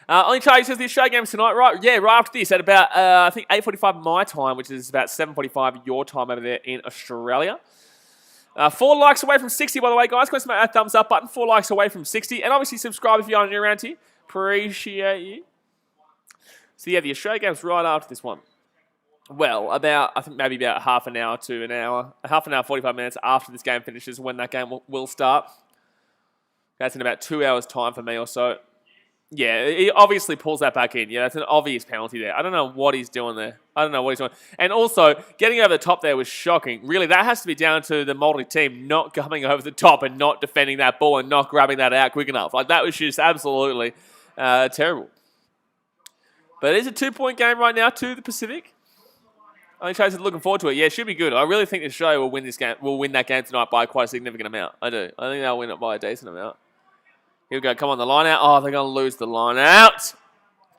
Only Charlie says the Australia game's tonight, right? Yeah, right after this at about, I think, 8:45 my time, which is about 7:45 your time over there in Australia. 4 likes away from 60, by the way, guys. Go and smash that thumbs up button. 4 likes away from 60. And obviously subscribe if you're new around here. Appreciate you. So, yeah, the Australia game's right after this one. Well, I think maybe about half an hour to an hour, 45 minutes after this game finishes when that game will start. That's in about 2 hours' time for me or so. Yeah, he obviously pulls that back in. Yeah, that's an obvious penalty there. I don't know what he's doing there. I don't know what he's doing. And also, getting over the top there was shocking. Really, that has to be down to the Maori team not coming over the top and not defending that ball and not grabbing that out quick enough. Like, that was just absolutely terrible. But it is a 2-point game right now to the Pacific. I think Chase is looking forward to it. Yeah, it should be good. I really think Australia will win this game. Will win that game tonight by quite a significant amount. I do. I think they'll win it by a decent amount. Here we go. Come on, the line out. Oh, they're going to lose the line out.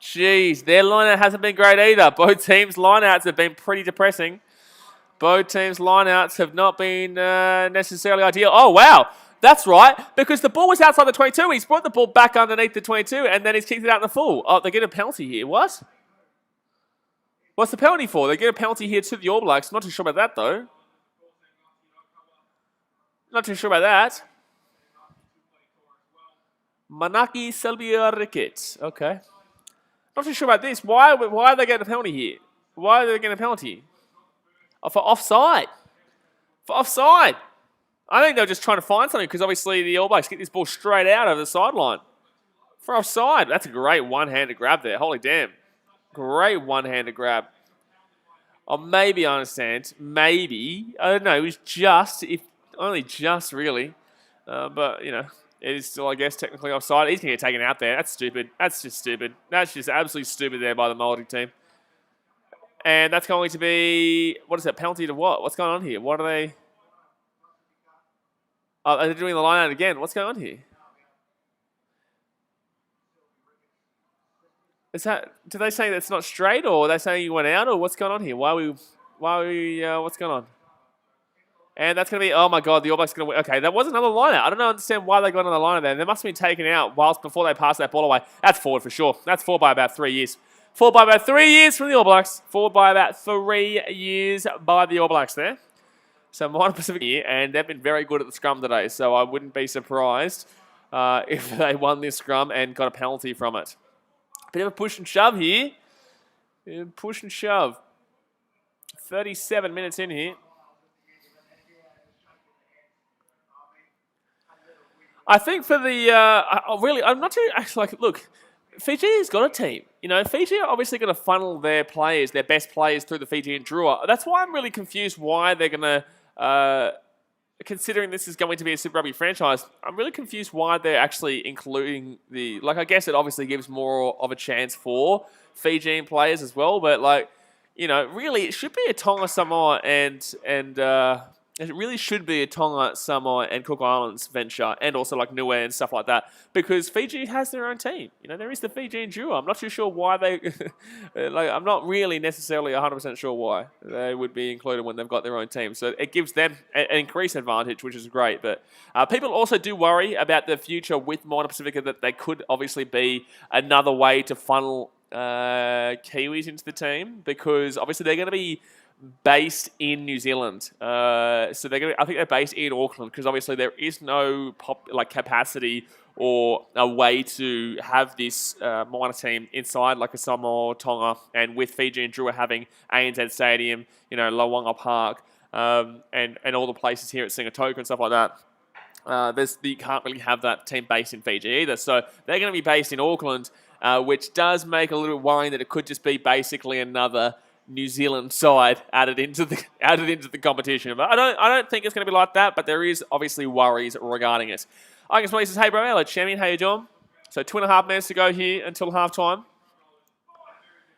Jeez, their line out hasn't been great either. Both teams' line outs have been pretty depressing. Both teams' line outs have not been necessarily ideal. Oh, wow. That's right, because the ball was outside the 22. He's brought the ball back underneath the 22, and then he's kicked it out in the full. Oh, they get a penalty here. What? What's the penalty for? They get a penalty here to the All Blacks. Not too sure about that, though. Not too sure about that. Manaki Selbia Ricketts. Okay. Not too sure about this. Why are they getting a penalty here? Why are they getting a penalty? Oh, for offside. For offside. I think they were just trying to find something because obviously the All Blacks get this ball straight out of the sideline. For offside. That's a great one-handed grab there. Holy damn. Great one-handed grab. Or maybe I understand. Maybe. I don't know. It was just, if only just really. But, you know. It is still, I guess, technically offside. He's going to get taken out there. That's stupid. That's just stupid. That's just absolutely stupid there by the Māori team. And that's going to be, what is that, penalty to what? What's going on here? What are they? Oh, they're doing the line out again. What's going on here? Is that, do they say that's not straight, or are they saying you went out, or what's going on here? What's going on? And that's going to be, oh my God, the All Blacks are going to win. Okay, that was another line out. I don't understand why they got another line out there. They must have been taken out before they passed that ball away. That's forward for sure. That's forward by about 3 years. Forward by about 3 years from the All Blacks. Forward by about 3 years by the All Blacks there. So Moana Pasifika here, and they've been very good at the scrum today. So I wouldn't be surprised if they won this scrum and got a penalty from it. Bit of a push and shove here. Push and shove. 37 minutes in here. I think for the, I'm not too, actually, like, look, Fiji's got a team. You know, Fiji are obviously going to funnel their players, their best players, through the Fijian Drua. That's why I'm really confused why they're going to, considering this is going to be a Super Rugby franchise, I'm really confused why they're actually including the, like, I guess it obviously gives more of a chance for Fijian players as well, but, like, you know, really, it should be a Tonga, Samoa, and it really should be a Tonga, Samoa, and Cook Islands venture, and also like Niue and stuff like that, because Fiji has their own team. You know, there is the Fijian Duo. I'm not too sure why they, like, I'm not really necessarily 100% sure why they would be included when they've got their own team. So it gives them an increased advantage, which is great. But people also do worry about the future with Moana Pasifika, that they could obviously be another way to funnel Kiwis into the team, because obviously they're going to be based in New Zealand, so they're going to, I think they're based in Auckland, because obviously there is no capacity or a way to have this Moana team inside like a Samoa or Tonga, and with Fiji and Drua having ANZ Stadium, you know, Lawanga Park, and all the places here at Singatoka and stuff like that. You can't really have that team based in Fiji either, so they're going to be based in Auckland, which does make a little bit worrying that it could just be basically another New Zealand side added into the competition. But I don't think it's going to be like that, but there is obviously worries regarding it. I guess Molly says, hey bro, hello champion, how you doing? So 2.5 minutes to go here until halftime.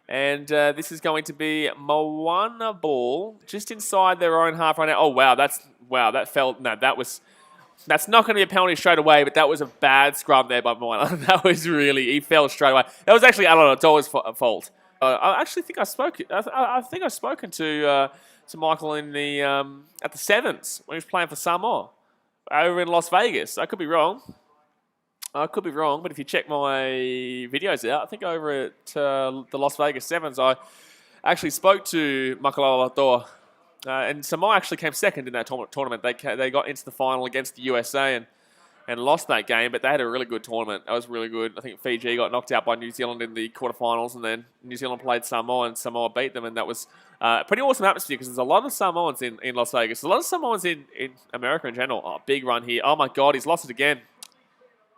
And this is going to be Moana ball just inside their own half right now. Oh wow, that's not going to be a penalty straight away, but that was a bad scrum there by Moana. He fell straight away. That was actually Alan Otoa's fault. I actually think I think I've spoken to Michael in the at the Sevens when he was playing for Samoa over in Las Vegas. I could be wrong. But if you check my videos out, I think over at the Las Vegas Sevens, I actually spoke to Michael Alatoa, and Samoa actually came second in that tournament. They got into the final against the USA and lost that game, but they had a really good tournament. That was really good. I think Fiji got knocked out by New Zealand in the quarterfinals, and then New Zealand played Samoa, and Samoa beat them, and that was a pretty awesome atmosphere, because there's a lot of Samoans in Las Vegas. There's a lot of Samoans in America in general. Oh, big run here. Oh my God, he's lost it again.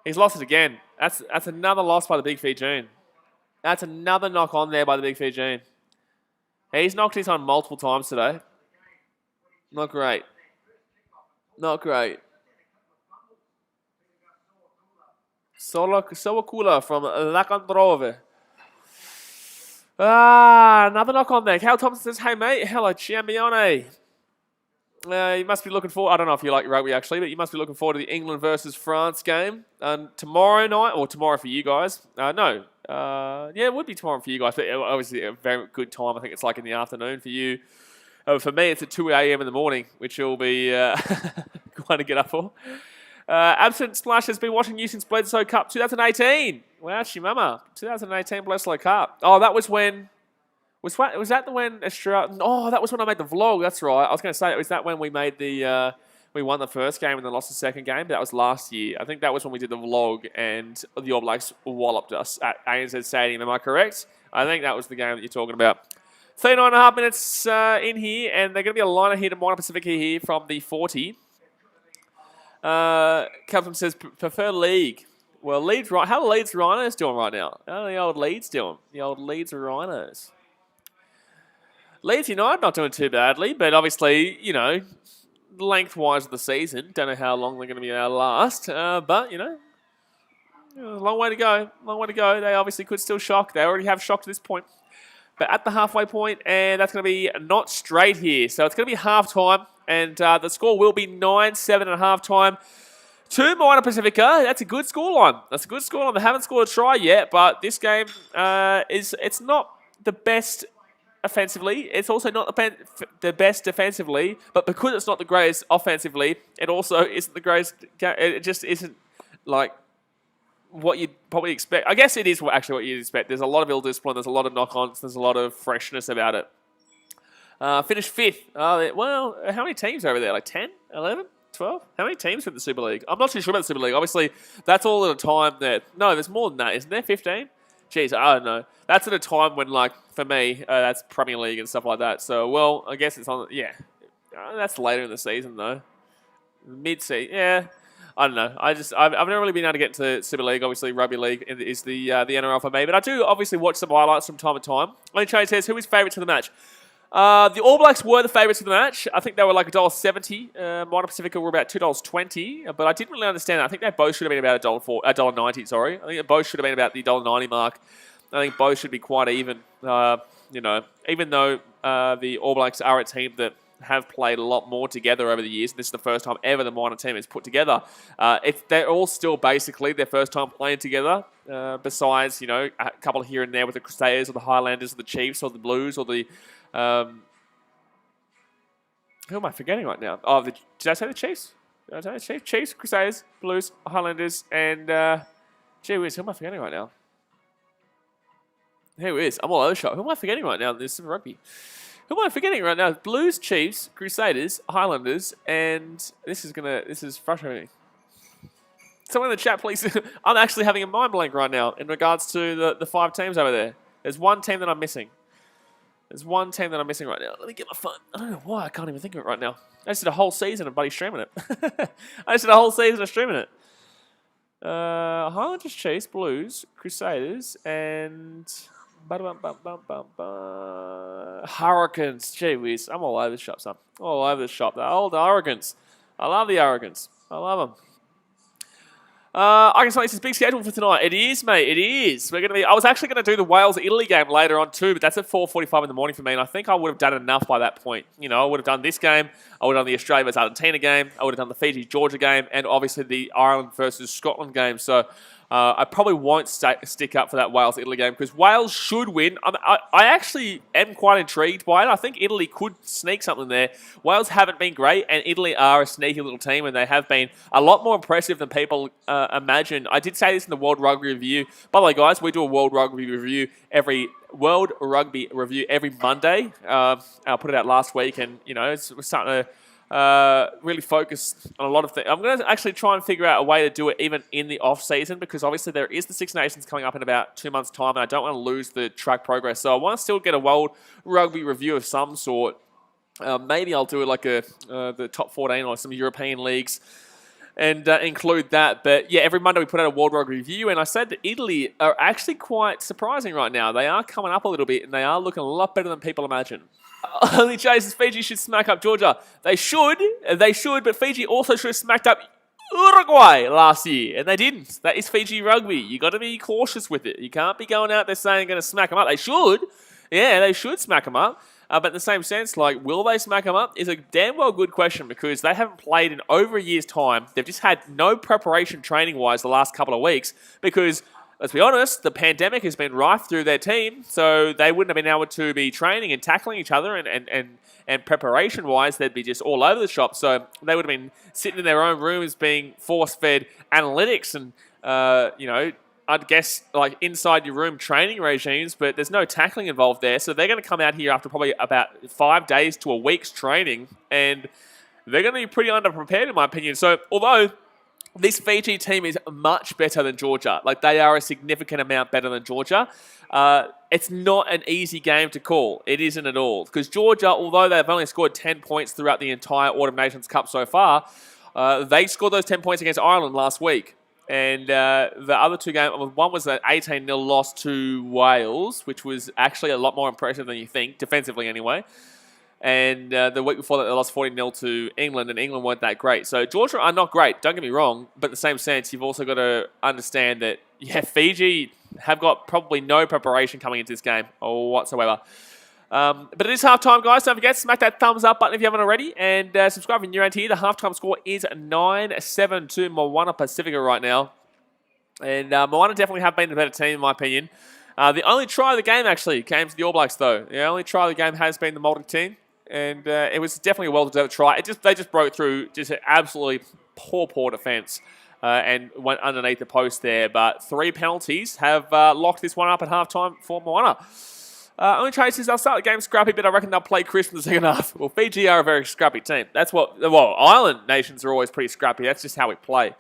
He's lost it again. That's another loss by the Big Fijian. That's another knock on there by the Big Fijian. He's knocked his on multiple times today. Not great. Not great. Sowakula from Lakandrove. Another knock on there. Cal Thompson says, hey mate, hello Champione. You must be looking forward, I don't know if you like rugby actually, but you must be looking forward to the England versus France game tomorrow night, or tomorrow for you guys. Yeah, it would be tomorrow for you guys, but obviously a very good time. I think it's like in the afternoon for you. For me, it's at 2 a.m. in the morning, which will be quite to get up for. Absent Splash has been watching you since Bledsoe Cup 2018. Wow, Shimama. 2018 Bledsoe Cup. Oh, that was when... Was that when Australia... Oh, that was when I made the vlog. That's right. I was going to say, was that when we made the... we won the first game and then lost the second game? But that was last year. I think that was when we did the vlog and the All Blacks walloped us at ANZ Stadium. Am I correct? I think that was the game that you're talking about. 39.5 minutes in here, and they're going to be a liner here to Moana Pasifika here from the 40. Captain says, prefer League. Well, Leeds, how are Leeds Rhinos doing right now? How are the old Leeds doing? The old Leeds Rhinos. Leeds United not doing too badly, but obviously, you know, lengthwise of the season, don't know how long they're going to be able to last, but, you know, a long way to go. Long way to go. They obviously could still shock. They already have shocked to this point. But at the halfway point, and that's going to be not straight here. So it's going to be half-time, and the score will be 9-7 at half-time to Moana Pasifika. That's a good scoreline. That's a good scoreline. They haven't scored a try yet, but this game it's not the best offensively. It's also not the best defensively, but because it's not the greatest offensively, it also isn't the greatest. It just isn't like what you'd probably expect. I guess it is actually what you'd expect. There's a lot of ill discipline. There's a lot of knock-ons. There's a lot of freshness about it. Finished 5th. Well, how many teams are over there? Like 10, 11, 12? How many teams are in the Super League? I'm not too sure about the Super League. Obviously, that's all at a time that... No, there's more than that. Isn't there? 15? Jeez, I don't know. That's at a time when, like, for me, that's Premier League and stuff like that. So, well, I guess it's on... Yeah. That's later in the season, though. Mid-season. Yeah. I don't know. I've never really been able to get into Super League. Obviously, Rugby League is the NRL for me. But I do obviously watch some highlights from time to time. Only Trade says, who is favourite to the match? The All Blacks were the favourites of the match. I think they were like $1.70. Moana Pasifika were about $2.20. But I didn't really understand that. I think they both should have been about $1.90, sorry. I think they both should have been about the $1.90 mark. I think both should be quite even. You know, even though the All Blacks are a team that have played a lot more together over the years. And this is the first time ever the Moana team is put together. They're all still basically their first time playing together, besides, you know, a couple here and there with the Crusaders or the Highlanders or the Chiefs or the Blues or the... who am I forgetting right now? Oh, did I say the Chiefs? Did I say the Chiefs? Chiefs, Crusaders, Blues, Highlanders, and... gee whiz, who am I forgetting right now? Who is? I'm all over the shop. Who am I forgetting right now in this Rugby? Who am I forgetting right now? Blues, Chiefs, Crusaders, Highlanders, and this is frustrating. Someone in the chat, please. I'm actually having a mind blank right now in regards to the 5 teams over there. There's one team that I'm missing. There's one team that I'm missing right now. Let me get my phone. I don't know why I can't even think of it right now. I just did a whole season of buddy streaming it. I just did a whole season of streaming it. Highlanders, Chiefs, Blues, Crusaders, and... Hurricanes. Gee whiz. I'm all over the shop, son. All over the shop. The old Hurricanes. I love the Hurricanes. I love them. I can say this is big schedule for tonight. It is, mate. It is. We're gonna be. I was actually going to do the Wales-Italy game later on too, but that's at 4:45 in the morning for me, and I think I would have done enough by that point. You know, I would have done this game. I would have done the Australia versus Argentina game. I would have done the Fiji-Georgia game, and obviously the Ireland versus Scotland game. So I probably won't stick up for that Wales-Italy game because Wales should win. I actually am quite intrigued by it. I think Italy could sneak something there. Wales haven't been great, and Italy are a sneaky little team, and they have been a lot more impressive than people imagine. I did say this in the World Rugby Review. By the way, guys, we do a World Rugby Review every Monday. I put it out last week, and you know, we're starting to really focus on a lot of things. I'm going to actually try and figure out a way to do it even in the off season because obviously there is the Six Nations coming up in about 2 months' time, and I don't want to lose the track progress. So I want to still get a World Rugby Review of some sort. Maybe I'll do it like the top 14 or some European leagues. and include that. But yeah, every Monday we put out a World Rugby review, and I said that Italy are actually quite surprising right now. They are coming up a little bit, and they are looking a lot better than people imagine. Only chases Fiji should smack up Georgia. They should, but Fiji also should have smacked up Uruguay last year, and they didn't. That is Fiji rugby. You got to be cautious with it. You can't be going out there saying going to smack them up. They should. Yeah, they should smack them up. But in the same sense, like, will they smack them up is a damn well good question because they haven't played in over a year's time. They've just had no preparation training-wise the last couple of weeks because, let's be honest, the pandemic has been rife through their team, so they wouldn't have been able to be training and tackling each other and preparation-wise, they'd be just all over the shop. So they would have been sitting in their own rooms being force-fed analytics and, I'd guess, like, inside your room training regimes, but there's no tackling involved there. So they're going to come out here after probably about 5 days to a week's training, and they're going to be pretty underprepared, in my opinion. So although this Fiji team is much better than Georgia, like, they are a significant amount better than Georgia, it's not an easy game to call. It isn't at all. Because Georgia, although they've only scored 10 points throughout the entire Autumn Nations Cup so far, they scored those 10 points against Ireland last week. And the other two games, one was an 18-0 loss to Wales, which was actually a lot more impressive than you think, defensively anyway. And the week before that, they lost 40-0 to England, and England weren't that great. So Georgia are not great, don't get me wrong, but in the same sense, you've also got to understand that, yeah, Fiji have got probably no preparation coming into this game whatsoever. But it is halftime, guys. Don't forget, smack that thumbs up button if you haven't already. And subscribe if you're new around here. The halftime score is 9-7 to Moana Pasifika right now. And Moana definitely have been the better team, in my opinion. The only try of the game, actually, came to the All Blacks, though. The only try of the game has been the Māori team. And it was definitely a well-deserved try. They just broke through just an absolutely poor defence. And went underneath the post there. But 3 penalties have locked this one up at halftime for Moana. Only chases, they'll start the game scrappy, but I reckon they'll play crisp in the second half. Well, Fiji are a very scrappy team. Island nations are always pretty scrappy. That's just how we play.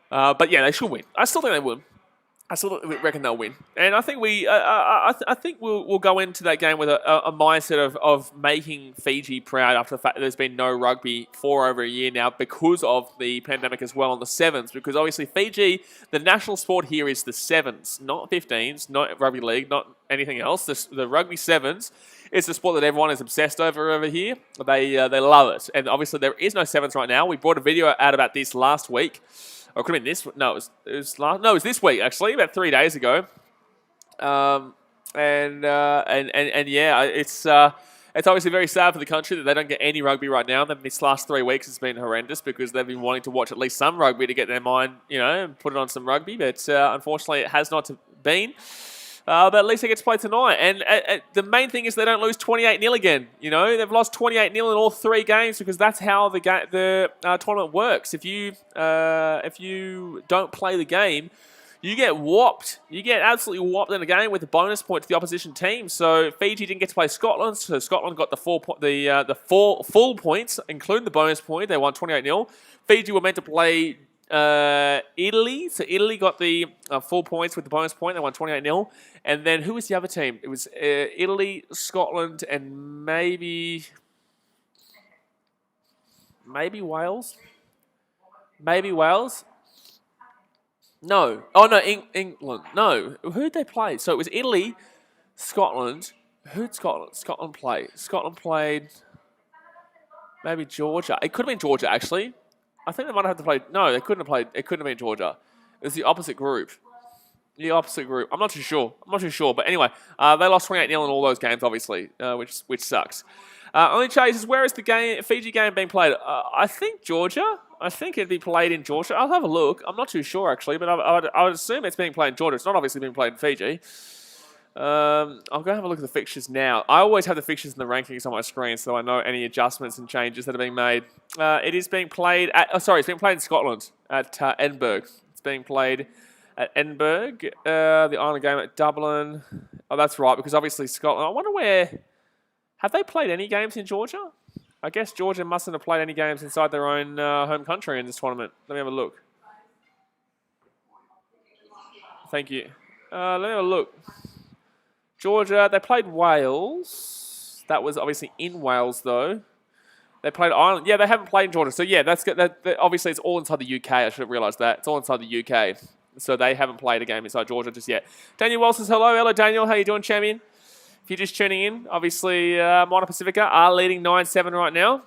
But yeah, they should win. I still think they will. I still reckon they'll win. And I think we'll go into that game with a mindset of making Fiji proud after the fact that there's been no rugby for over a year now because of the pandemic as well on the sevens. Because obviously Fiji, the national sport here is the sevens, not 15s, not rugby league, not anything else. The rugby sevens is the sport that everyone is obsessed over here. They love it. And obviously there is no sevens right now. We brought a video out about this last week. Or it could have been this. No, it was this week actually, about 3 days ago. Yeah, it's obviously very sad for the country that they don't get any rugby right now. This last 3 weeks has been horrendous because they've been wanting to watch at least some rugby to get their mind, and put it on some rugby. But unfortunately, it has not been. But at least they get to play tonight. And the main thing is they don't lose 28-0 again. They've lost 28-0 in all 3 games because that's how the tournament works. If you don't play the game, you get whopped. You get absolutely whopped in the game with a bonus point to the opposition team. So Fiji didn't get to play Scotland, so Scotland got the full points, including the bonus point. They won 28-0. Fiji were meant to play Italy. So Italy got the full points with the bonus point. They won 28-0. And then who was the other team? It was Italy, Scotland, and maybe Wales. Maybe Wales. No. Oh, no, England. No. Who'd they play? So it was Italy, Scotland. Who'd Scotland play? Scotland played maybe Georgia. It could have been Georgia, actually. I think they might have to play. No, they couldn't have played. It couldn't have been Georgia. It was the opposite group. I'm not too sure. But anyway, they lost 28-0 in all those games, obviously, which sucks. Only chases, where is the Fiji game being played? I think Georgia. I think it'd be played in Georgia. I'll have a look. I'm not too sure, actually, but I would assume it's being played in Georgia. It's not obviously being played in Fiji. I'll go have a look at the fixtures now. I always have the fixtures and the rankings on my screen so I know any adjustments and changes that are being made. It is being played it's being played in Scotland at Edinburgh. It's being played at Edinburgh. The Ireland game at Dublin. Oh, that's right, because obviously Scotland. I wonder have they played any games in Georgia? I guess Georgia mustn't have played any games inside their own home country in this tournament. Let me have a look. Thank you. Let me have a look. Georgia, they played Wales. That was obviously in Wales, though. They played Ireland. Yeah, they haven't played in Georgia. So, yeah, that's good. Obviously, it's all inside the UK. I should have realised that. It's all inside the UK. So, they haven't played a game inside Georgia just yet. Daniel Wells says hello. Hello, Daniel. How you doing, champion? If you're just tuning in, obviously, Moana Pasifika are leading 9-7 right now.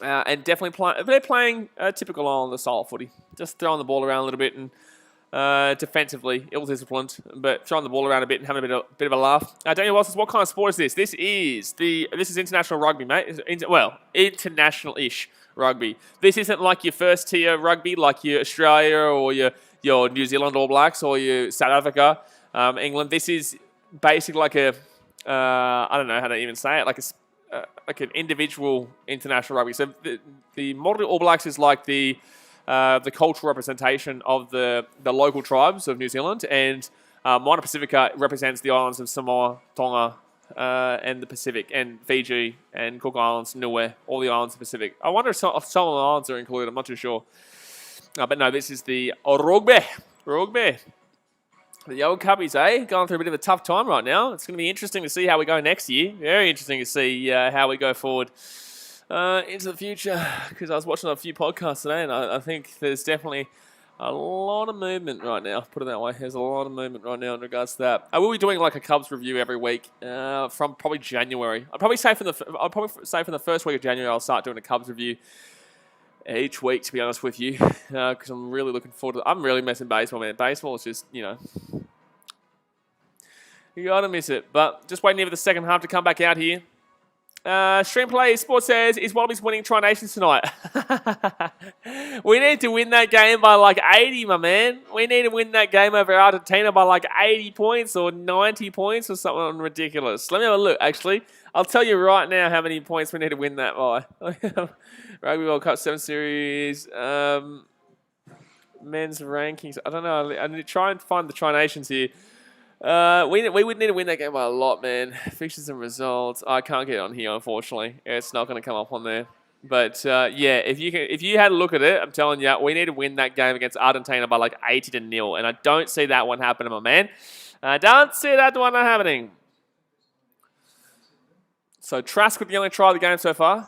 And definitely they're playing typical Islander style footy. Just throwing the ball around a little bit and defensively, ill-disciplined, but throwing the ball around a bit and having a bit of a laugh. Daniel Wells says, what kind of sport is this? This is international rugby, mate. International-ish rugby. This isn't like your first tier rugby, like your Australia or your New Zealand All Blacks or your South Africa, England. This is basically like I don't know how to even say it, like an individual international rugby. So the Maori All Blacks is like the cultural representation of the local tribes of New Zealand, and Moana Pasifika represents the islands of Samoa, Tonga, and the Pacific, and Fiji, and Cook Islands, Niue, all the islands of the Pacific. I wonder if some of the islands are included. I'm not too sure. But no, this is the Rugby. The old Cubbies, going through a bit of a tough time right now. It's going to be interesting to see how we go next year. Very interesting to see how we go forward into the future. Because I was watching a few podcasts today, and I think there's definitely a lot of movement right now. Put it that way. There's a lot of movement right now in regards to that. I will be doing like a Cubs review every week from probably January. I'll probably say from the first week of January I'll start doing a Cubs review each week, to be honest with you, because I'm really looking forward to it. I'm really missing baseball, man. Baseball is just, you gotta miss it. But just waiting here for the second half to come back out here. Streamplay Sports says, is Wallabies winning Tri Nations tonight? We need to win that game by like 80, my man. We need to win that game over Argentina by like 80 points or 90 points or something ridiculous. Let me have a look, actually. I'll tell you right now how many points we need to win that by. Rugby World Cup 7 Series. Men's rankings. I don't know. I need to try and find the Tri Nations here. We would need to win that game by a lot, man. Fixtures and results. I can't get it on here, unfortunately. It's not going to come up on there. But yeah, if you had a look at it, I'm telling you, we need to win that game against Argentina by like 80-0, and I don't see that one happening, my man. I don't see that one happening. So Trask with the only try of the game so far.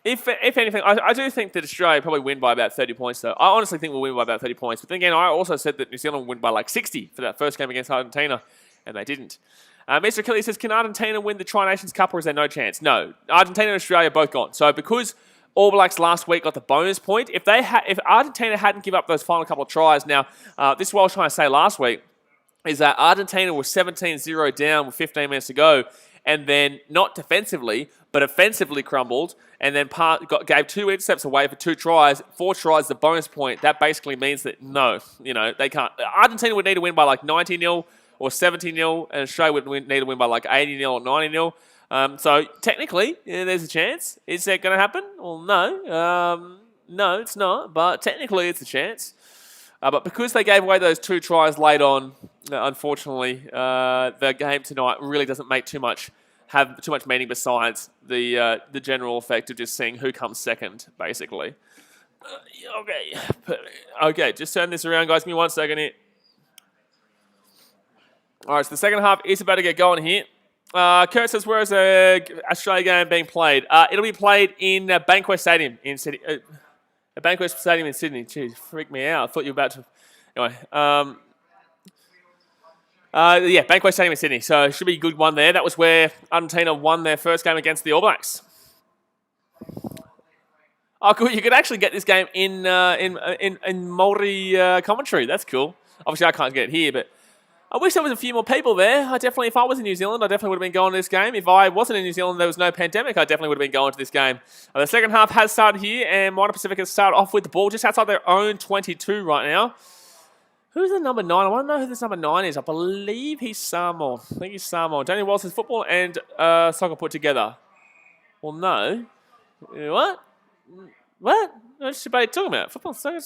If anything, I do think that Australia probably win by about 30 points, though. I honestly think we'll win by about 30 points. But then again, I also said that New Zealand will win by like 60 for that first game against Argentina, and they didn't. Mr. Kelly says, can Argentina win the Tri Nations Cup, or is there no chance? No. Argentina and Australia are both gone. So because All Blacks last week got the bonus point, if Argentina hadn't given up those final couple of tries, now, this is what I was trying to say last week, is that Argentina was 17-0 down with 15 minutes to go, and then not defensively, but offensively crumbled, and then gave 2 intercepts away for 2 tries, 4 tries, the bonus point. That basically means that no, they can't. Argentina would need to win by like 90-0 or 70-0, and Australia would need to win by like 80-0 or 90-0. So technically, there's a chance. Is that going to happen? Well, no. No, it's not, but technically it's a chance. But because they gave away those 2 tries late on, unfortunately, the game tonight really doesn't have too much meaning besides the general effect of just seeing who comes second, basically. Okay, just turn this around, guys. Give me 1 second here. All right, so the second half is about to get going here. Kurt says, where is the Australia game being played? It'll be played in Bankwest Stadium in Sydney. A Bankwest Stadium in Sydney. Jeez, freaked me out. I thought you were about to... Anyway, yeah, Bankwest Stadium in Sydney. So it should be a good one there. That was where Argentina won their first game against the All Blacks. Oh, cool. You could actually get this game in Maori commentary. That's cool. Obviously, I can't get it here, but I wish there was a few more people there. If I was in New Zealand, I definitely would have been going to this game. If I wasn't in New Zealand, there was no pandemic, I definitely would have been going to this game. The second half has started here, and Moana Pasifika has started off with the ball just outside their own 22 right now. Who's the number 9? I want to know who this number 9 is. I believe he's Samoa. I think he's Samoa. Daniel Wells says football and soccer put together. Well, no. What? What's the debate talking about? Football, soccer,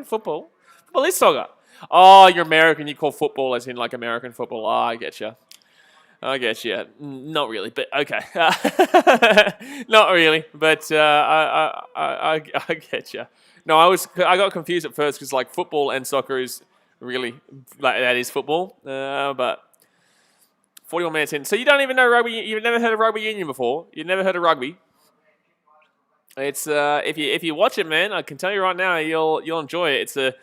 football. Football is soccer. Oh, you're American. You call football as in like American football. Oh, I get you. Not really, but okay. Not really, but I get you. No, I got confused at first because like football and soccer is really like that is football. But 41 minutes in, so you don't even know rugby. You've never heard of rugby union before. You've never heard of rugby. It's if you watch it, man, I can tell you right now, you'll enjoy it. It's a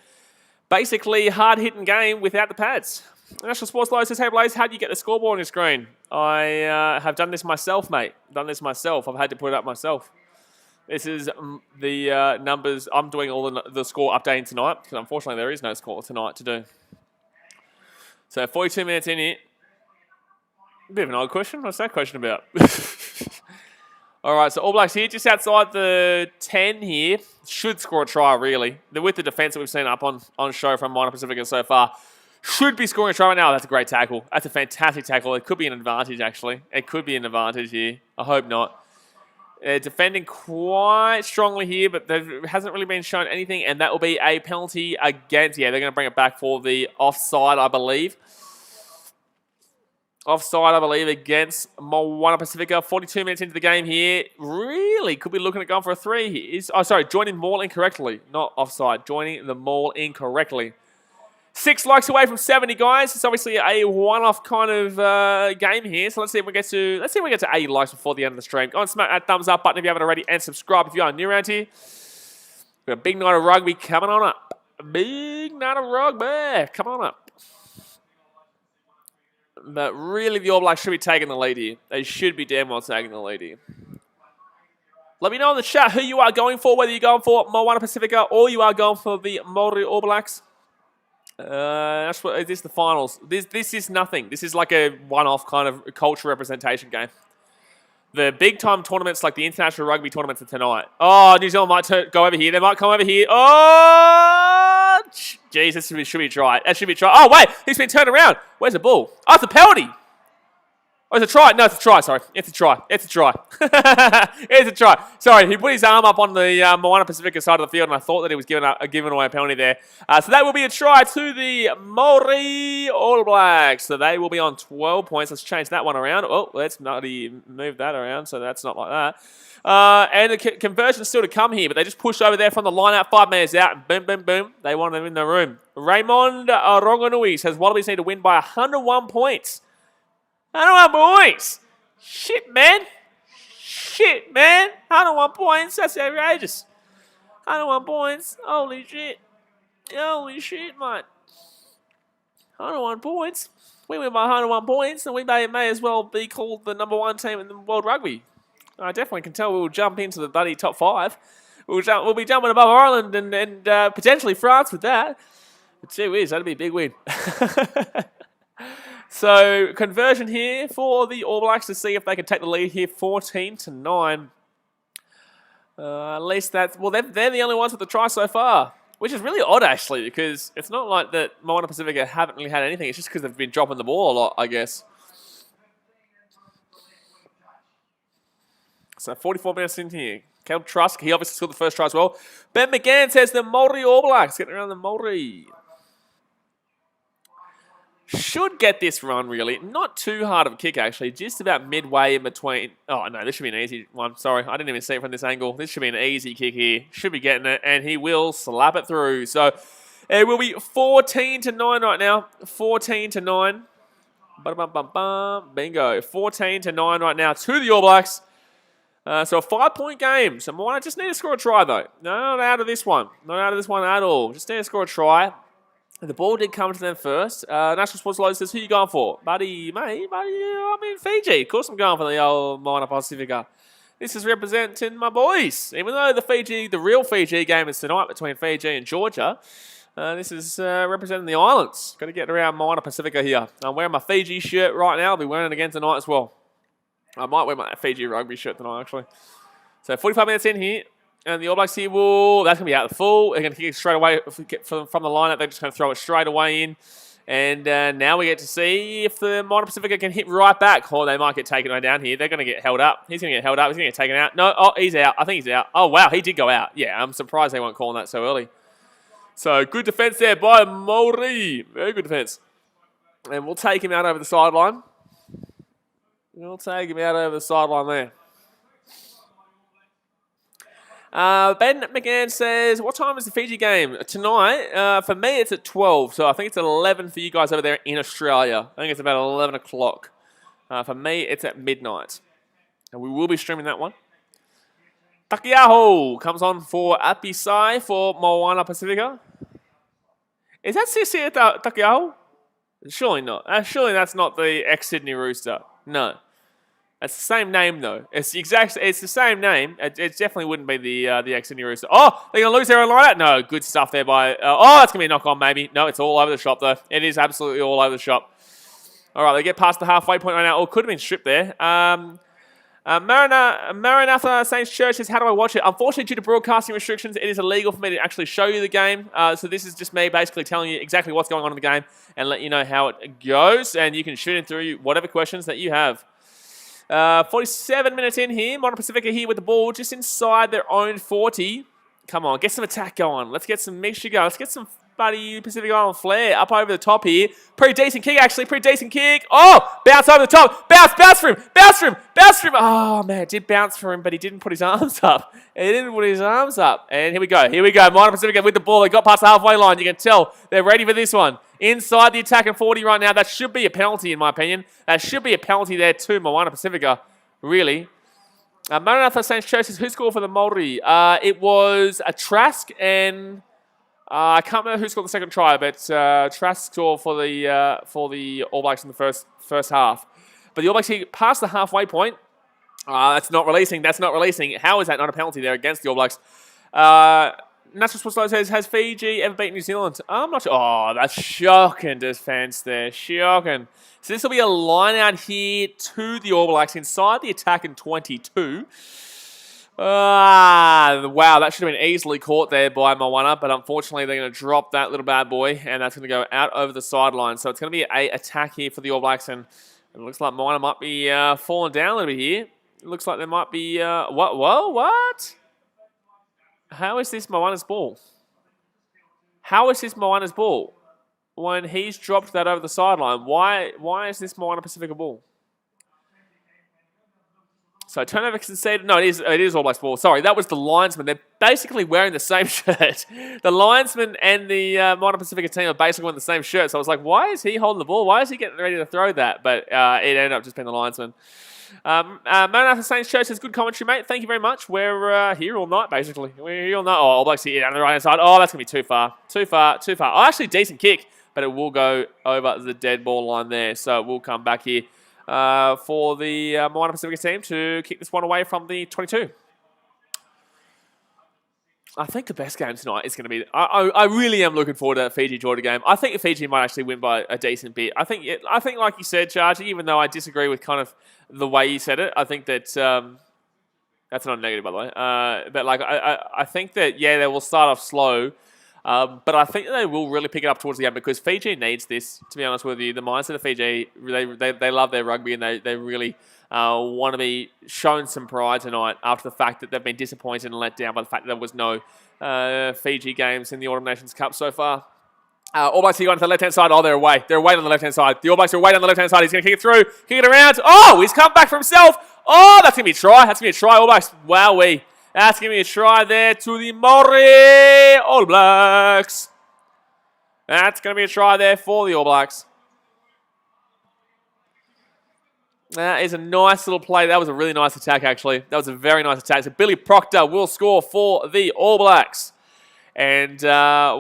basically hard-hitting game without the pads. National Sports Live says, hey Blaze, how do you get the scoreboard on your screen? I have done this myself, mate. Done this myself. I've had to put it up myself. This is the numbers. I'm doing all the score updating tonight, because unfortunately there is no score tonight to do. So 42 minutes in here. A bit of an odd question. What's that question about? All right, so All Blacks here, just outside the 10 here. Should score a try, really. With the defence that we've seen up on show from Moana Pasifika so far, should be scoring a try right now. That's a great tackle. That's a fantastic tackle. It could be an advantage, actually. It could be an advantage here. I hope not. Defending quite strongly here, but there hasn't really been shown anything, and that will be a penalty against... Yeah, they're going to bring it back for the offside, I believe. Offside, I believe, against Moana Pasifika. 42 minutes into the game here. Really could be looking at going for a 3 here. Oh, sorry, joining maul incorrectly. Not offside. Joining the maul incorrectly. 6 likes away from 70, guys. It's obviously a one-off kind of game here. So let's see if we get to 80 likes before the end of the stream. Go and smack that thumbs up button if you haven't already, and subscribe if you are new around here. We've got a big night of rugby coming on up. A big night of rugby coming on up. But really, the All Blacks should be taking the lead here. They should be damn well taking the lead here. Let me know in the chat who you are going for, whether you're going for Moana Pasifika or you are going for the Maori All Blacks. That's what this is the finals. This is nothing. This is like a one-off kind of culture representation game. The big-time tournaments, like the international rugby tournaments, are tonight. Oh, New Zealand might go over here. They might come over here. Oh, jeez, this should be a try. That should be a try. Oh, wait, he's been turned around. Where's the ball? Oh, it's a penalty. Oh, it's a try. No, it's a try. Sorry. It's a try. It's a try. It's a try. Sorry, he put his arm up on the Moana Pasifika side of the field, and I thought that he was giving away a penalty there. So that will be a try to the Maori All Blacks. So they will be on 12 points. Let's change that one around. Oh, let's not move that around, so that's not like that. And the conversion is still to come here, but they just push over there from the line out, 5 metres out, and boom, boom, boom. They want them in the room. Raymond Ronganui says Wallabies need to win by 101 points. 101 points. Shit, man. Shit, man. 101 points. That's outrageous. 101 points. Holy shit. Holy shit, mate. 101 points. We win by 101 points, and we may as well be called the #1 team in the world rugby. I definitely can tell we'll jump into the bloody top 5. We'll be jumping above Ireland and potentially France with that. But gee whiz, that'd be a big win. So, conversion here for the All Blacks to see if they can take the lead here, 14-9. At least that's... Well, they're the only ones with the try so far, which is really odd, actually, because it's not like that Moana Pasifika haven't really had anything. It's just because they've been dropping the ball a lot, I guess. So, 44 minutes in here. Cal Trusk, he obviously scored the first try as well. Ben McGann says the Maori All Blacks, getting around the Maori. Should get this run, really. Not too hard of a kick, actually. Just about midway in between. Oh, no, this should be an easy one. Sorry, I didn't even see it from this angle. This should be an easy kick here. Should be getting it, and he will slap it through. So, it will be 14-9 right now. 14-9. Ba-da-bum-bum-bum. Bingo. 14-9 right now to the All Blacks. So, a 5-point game. So, Moana just need to score a try, though. No, not out of this one. Not out of this one at all. Just need to score a try. The ball did come to them first. National Sports Live says, who are you going for? Buddy, mate, I'm in Fiji. Of course I'm going for the old Moana Pasifika. This is representing my boys. Even though the real Fiji game is tonight between Fiji and Georgia, this is representing the islands. Got to get around Moana Pasifika here. I'm wearing my Fiji shirt right now. I'll be wearing it again tonight as well. I might wear my Fiji rugby shirt tonight, actually. So 45 minutes in here. And the All Blacks here that's going to be out the full. They're going to kick it straight away from the lineup. They're just going to throw it straight away in. And now we get to see if the Moana Pasifika can hit right back. Or they might get taken down here. They're going to get held up. He's going to get held up. He's going to get taken out. No, oh, he's out. I think he's out. Oh, wow, he did go out. Yeah, I'm surprised they weren't calling that so early. So, good defense there by Maori. Very good defense. And we'll take him out over the sideline. We'll take him out over the sideline there. Ben McGann says, what time is the Fiji game? Tonight, for me, it's at 12. So I think it's at 11 for you guys over there in Australia. I think it's about 11 o'clock. For me, it's at midnight. And we will be streaming that one. Takiaho comes on for Apisai for Moana Pasifika. Is that Sisia Takiaho? Surely not. Surely that's not the ex-Sydney Rooster. No. It's the same name though. It's the same name. It definitely wouldn't be the ex-Sydney Rooster. Oh, they're gonna lose their own line. No, good stuff there by. Oh, it's gonna be a knock on maybe. No, it's all over the shop though. It is absolutely all over the shop. All right, they get past the halfway point right now. Oh, could have been stripped there. Maranatha Saints Church says, how do I watch it? Unfortunately, due to broadcasting restrictions, it is illegal for me to actually show you the game. So this is just me basically telling you exactly what's going on in the game and let you know how it goes. And you can shoot it through whatever questions that you have. 47 minutes in here. Moana Pasifika here with the ball just inside their own 40. Come on, get some attack going. Let's get some mixture going. Let's get some buddy Pacific Island flair up over the top here. Pretty decent kick, actually. Pretty decent kick. Oh, bounce over the top. Bounce for him. Bounce for him. Bounce for him. Oh, man, it did bounce for him, but he didn't put his arms up. He didn't put his arms up. And here we go. Here we go. Moana Pasifika with the ball. They got past the halfway line. You can tell they're ready for this one. Inside the attacking 40 right now. That should be a penalty, in my opinion. That should be a penalty there to Moana Pasifika, really. Maranatha Saints Church says, who scored for the Maori? It was a Trask and... I can't remember who scored the second try, but Trask scored for the All Blacks in the first half. But the All Blacks here past the halfway point. That's not releasing. That's not releasing. How is that not a penalty there against the All Blacks? Natural Sports says, has Fiji ever beaten New Zealand? I'm not sure. Oh, that's shocking defense there. Shocking. So this will be a line out here to the All Blacks inside the attack in 22. Wow, that should have been easily caught there by Moana, but unfortunately they're going to drop that little bad boy, and that's going to go out over the sideline. So it's going to be an attack here for the All Blacks, and it looks like Moana might be falling down a little bit here. It looks like there might be... What? How is this Moana's ball? How is this Moana's ball when he's dropped that over the sideline? Why is this Moana Pasifika ball? So turnover conceded. No, it is All Blacks ball. Sorry, that was the linesman. They're basically wearing the same shirt. The linesman and the Moana Pasifika team are basically wearing the same shirt. So I was like, why is he holding the ball? Why is he getting ready to throw that? But it ended up just being the linesman. Maranatha Saints Church says, good commentary, mate. Thank you very much. We're here all night, basically. We're here all night. Oh, All Blacks here down the right-hand side. Oh, that's going to be too far. Too far. Oh, actually, decent kick. But it will go over the dead ball line there. So we'll come back here. For the Moana Pasifika team to kick this one away from the 22. I think the best game tonight is going to be... I really am looking forward to that Fiji-Georgia game. I think Fiji might actually win by a decent bit. I think, like you said, Chargy, even though I disagree with kind of the way you said it, I think that... that's not a negative, by the way. But like, I think that, yeah, they will start off slow. But I think they will really pick it up towards the end because Fiji needs this, to be honest with you. The mindset of Fiji, they love their rugby and they really want to be shown some pride tonight after the fact that they've been disappointed and let down by the fact that there was no Fiji games in the Autumn Nations Cup so far. All Blacks here going to the left-hand side. Oh, they're away. They're away on the left-hand side. The All Blacks are away on the left-hand side. He's going to kick it through, kick it around. Oh, he's come back for himself. Oh, that's going to be a try. That's going to be a try. All Blacks, wowee. That's going to be a try there to the Maori All Blacks. That's going to be a try there for the All Blacks. That is a nice little play. That was a really nice attack, actually. That was a very nice attack. So Billy Proctor will score for the All Blacks. And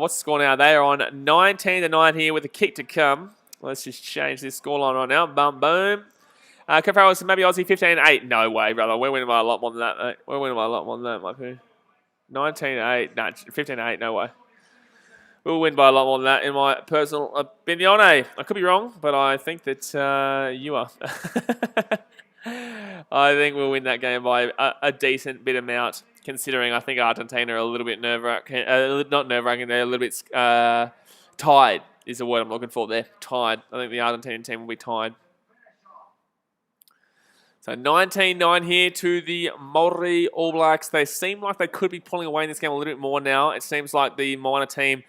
what's the score now? They are on 19-9 here with a kick to come. Let's just change this scoreline right now. Boom, boom. Farrell was maybe Aussie 15-8. No way, brother. We're winning by a lot more than that, mate. We're winning by a lot more than that, my opinion. 19-8. No, 15-8. No way. We'll win by a lot more than that, in my personal opinion. I could be wrong, but I think that you are. I think we'll win that game by a decent bit amount, considering I think Argentina are a little bit nerve-wracking. Not nerve-wracking, they're a little bit tied, is the word I'm looking for there. Tied. I think the Argentinian team will be tied. So 19-9 here to the Maori All Blacks. They seem like they could be pulling away in this game a little bit more now. It seems like the Moana team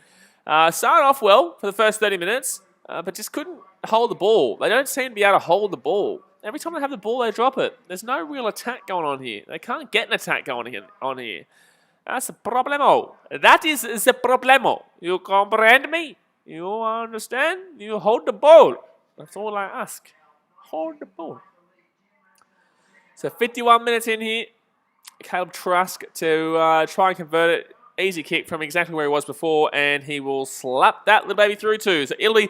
started off well for the first 30 minutes, but just couldn't hold the ball. They don't seem to be able to hold the ball. Every time they have the ball, they drop it. There's no real attack going on here. They can't get an attack going on here. That's a problemo. That is the problemo. You comprehend me? You understand? You hold the ball. That's all I ask. Hold the ball. So 51 minutes in here. Caleb Trask to try and convert it. Easy kick from exactly where he was before, and he will slap that little baby through too. So Italy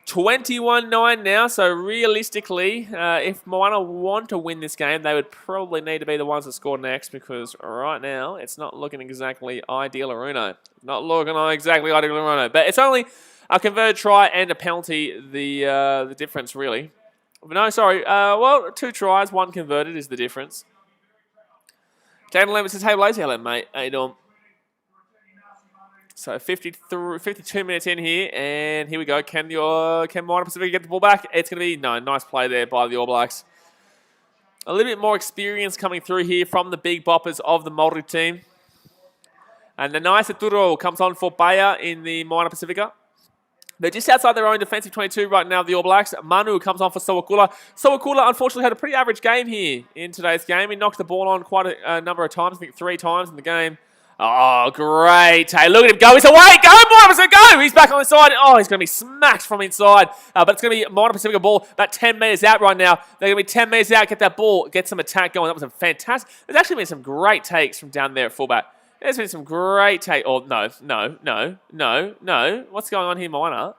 21-9 now. So realistically, if Moana want to win this game, they would probably need to be the ones that score next, because right now it's not looking exactly ideal Aruno. Not looking exactly ideal Aruno. But it's only a converted try and a penalty, the difference really. No, sorry. Well, 2 tries, 1 converted is the difference. Jaden Levin says, hey, Lazy, hello, mate. How you doing? So 52 minutes in here, and here we go. Can Moana Pasifika get the ball back? It's going to be, no, nice play there by the All Blacks. A little bit more experience coming through here from the big boppers of the Maori team. And the nice Aturo comes on for Bayer in the Moana Pasifika. They're just outside their own defensive 22 right now, the All Blacks. Manu comes on for Sowakula. Sowakula, unfortunately, had a pretty average game here in today's game. He knocked the ball on quite a number of times, I think 3 times in the game. Oh, great. Hey, look at him go. He's away. Go, Moana Pasifika, go. He's back on the side. Oh, he's going to be smacked from inside. But it's going to be Moana Pasifika ball about 10 metres out right now. They're going to be 10 metres out. Get that ball. Get some attack going. That was a fantastic. There's actually been some great takes from down there at fullback. There's been some great takes. Oh, no. What's going on here, Moana?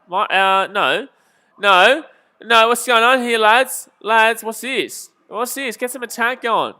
No. What's going on here, lads? Lads, what's this? Get some attack going.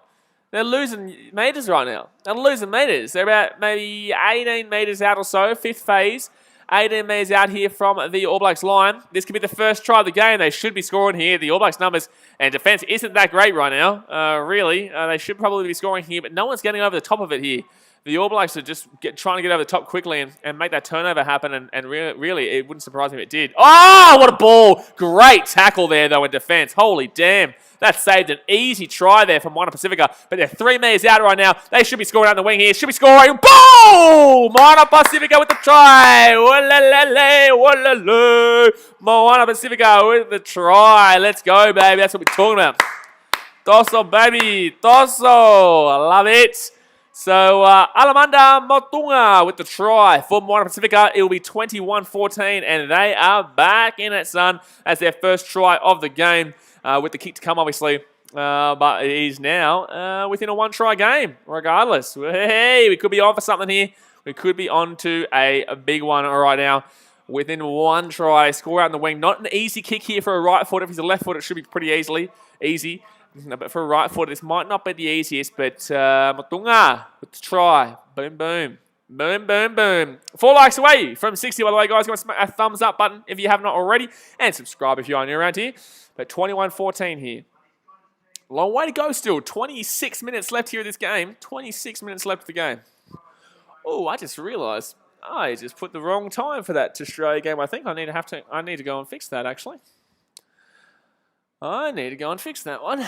They're losing metres right now. They're losing metres. They're about maybe 18 metres out or so, 5th phase. 18 metres out here from the All Blacks line. This could be the first try of the game. They should be scoring here. The All Blacks numbers and defence isn't that great right now, really. They should probably be scoring here, but no one's getting over the top of it here. The All Blacks are just trying to get over the top quickly and make that turnover happen, and really, it wouldn't surprise me if it did. Oh, what a ball! Great tackle there, though, in defence. Holy damn. That saved an easy try there from Moana Pasifika, but they're 3 metres out right now. They should be scoring out the wing here. Should be scoring. Boom! Moana Pasifika with the try. Moana Pasifika with the try. Let's go, baby. That's what we're talking about. Tosso, baby. Tosso. I love it. So, Alamanda Motunga with the try for Moana Pasifika. It will be 21-14, and they are back in it, son. That's their first try of the game, with the kick to come, obviously. But it is now within a 1-try game, regardless. Hey, we could be on for something here. We could be on to a big one right now. Within 1 try, score out in the wing. Not an easy kick here for a right foot. If he's a left foot, it should be pretty easy. But for a right foot, this might not be the easiest. But Motunga with the try. Boom, boom. Boom, boom, boom. 4 likes away from 60, by the way, guys. Go and smack a thumbs up button if you have not already. And subscribe if you are new around here. But 21-14 here. Long way to go still. 26 minutes left here of this game. 26 minutes left of the game. Oh, I just realised I just put the wrong time for that Australia game. I think I need to go and fix that, actually. I need to go and fix that one.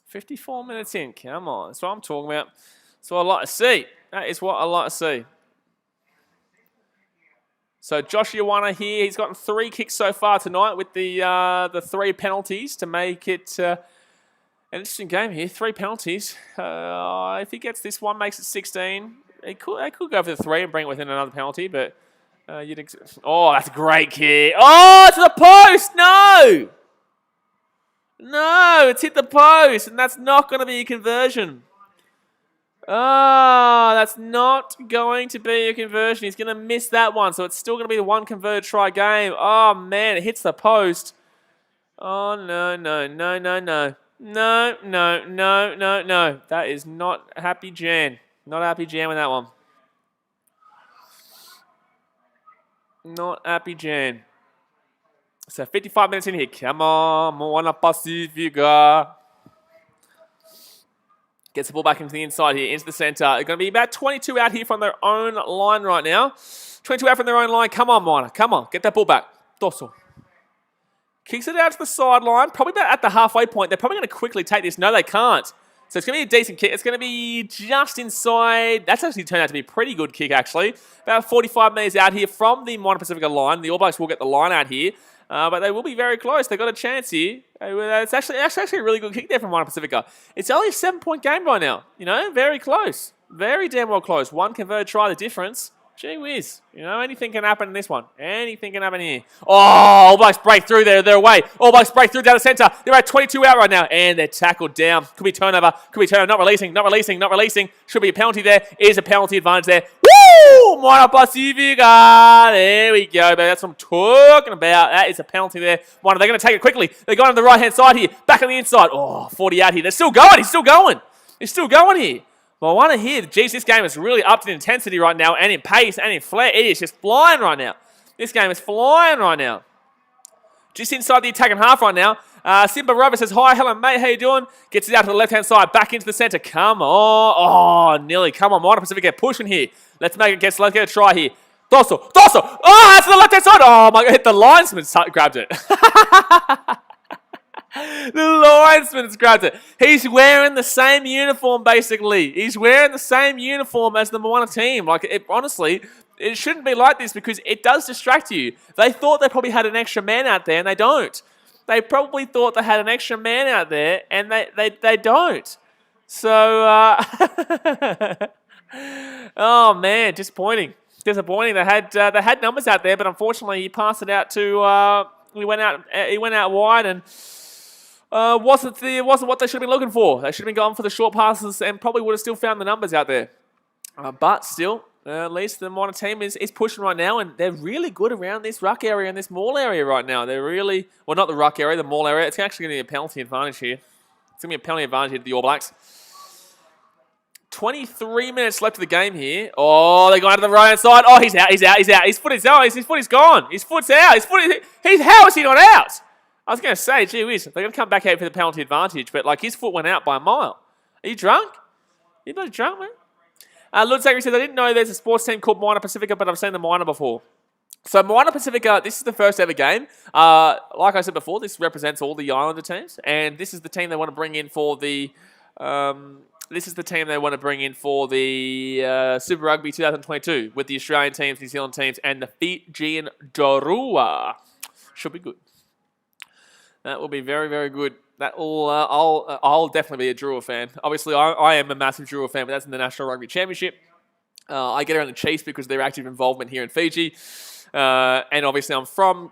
54 minutes in. Come on. That's what I'm talking about. That's what I like to see. That is what I like to see. So Josh Ioana here. He's gotten 3 kicks so far tonight with the 3 penalties to make it an interesting game here. 3 penalties. If he gets this one, makes it 16. They could go for the 3 and bring it within another penalty, but... oh, that's a great kick. Oh, to the post. No. No, it's hit the post, and that's not going to be a conversion. Oh, that's not going to be a conversion. He's going to miss that one, so it's still going to be the 1 converted try game. Oh, man, it hits the post. Oh, no. No. That is not Happy Jan. Not Happy Jan with that one. Not Happy Jan. So 55 minutes in here. Come on, Moana Pasifika. Gets the ball back into the inside here, into the centre. They're going to be about 22 out here from their own line right now. 22 out from their own line. Come on, Moana. Come on. Get that ball back. Tosso. Kicks it out to the sideline. Probably about at the halfway point. They're probably going to quickly take this. No, they can't. So it's going to be a decent kick. It's going to be just inside. That's actually turned out to be a pretty good kick, actually. About 45 metres out here from the Moana Pasifika line. The All Blacks will get the line out here. But they will be very close. They've got a chance here. It's actually a really good kick there from Moana Pasifika. It's only a 7-point game right now. You know, very close. Very damn well close. 1 converted try, the difference. Gee whiz. You know, anything can happen in this one. Anything can happen here. Oh, All Blacks break through there. They're away. All Blacks break through down the centre. They're at 22 out right now. And they're tackled down. Could be turnover. Could be turnover. Not releasing. Not releasing. Not releasing. Should be a penalty there. Is a penalty advantage there. Woo! Moana Pasifika. There we go, baby. That's what I'm talking about. That is a penalty there. Moana, they're going to take it quickly. They're going on the right-hand side here. Back on the inside. Oh, 40 out here. They're still going. He's still going. He's still going here. Moana here, geez, this game is really upped in intensity right now, and in pace, and in flair. It is just flying right now. This game is flying right now. Just inside the attacking half right now. Simba Rover says, hi, hello, mate, how you doing? Gets it out to the left-hand side, back into the centre. Come on. Oh, nearly. Come on, Moana Pasifika pushing here. Let's get a try here. Dosso. Oh, that's to the left-hand side. Oh, my God, the linesman grabbed it. The linesman's grabbed it. He's wearing the same uniform, basically. He's wearing the same uniform as the Moana team. Like, honestly, it shouldn't be like this because it does distract you. They thought they probably had an extra man out there, and they don't. They probably thought they had an extra man out there, and they don't. So, oh, man, disappointing. Disappointing. They had numbers out there, but unfortunately, he passed it out to... He went out wide and... wasn't what they should have been looking for. They should have been going for the short passes and probably would have still found the numbers out there. But still, at least the Moana team is pushing right now, and they're really good around this ruck area and this maul area right now. They're really, well, not the ruck area, the maul area. It's actually going to be a penalty advantage here. It's going to be a penalty advantage here to the All Blacks. 23 minutes left of the game here. Oh, they're going to the right-hand side. Oh, he's out. His foot is out. His foot is gone. His foot's out. How is he not out? I was going to say, gee whiz, they're going to come back out for the penalty advantage, but like his foot went out by a mile. Are you drunk? You not drunk, man? Lord Zachary says, I didn't know there's a sports team called Moana Pasifika, but I've seen the Moana before. So Moana Pasifika, this is the first ever game. Like I said before, this represents all the Islander teams, and this is the team they want to bring in for the... Super Rugby 2022 with the Australian teams, New Zealand teams, and the Fijian Drua. Should be good. That will be very, very good. That will. I'll definitely be a Drua fan. Obviously, I am a massive Drua fan, but that's in the National Rugby Championship. I get around the Chiefs because of their active involvement here in Fiji. And obviously, I'm from...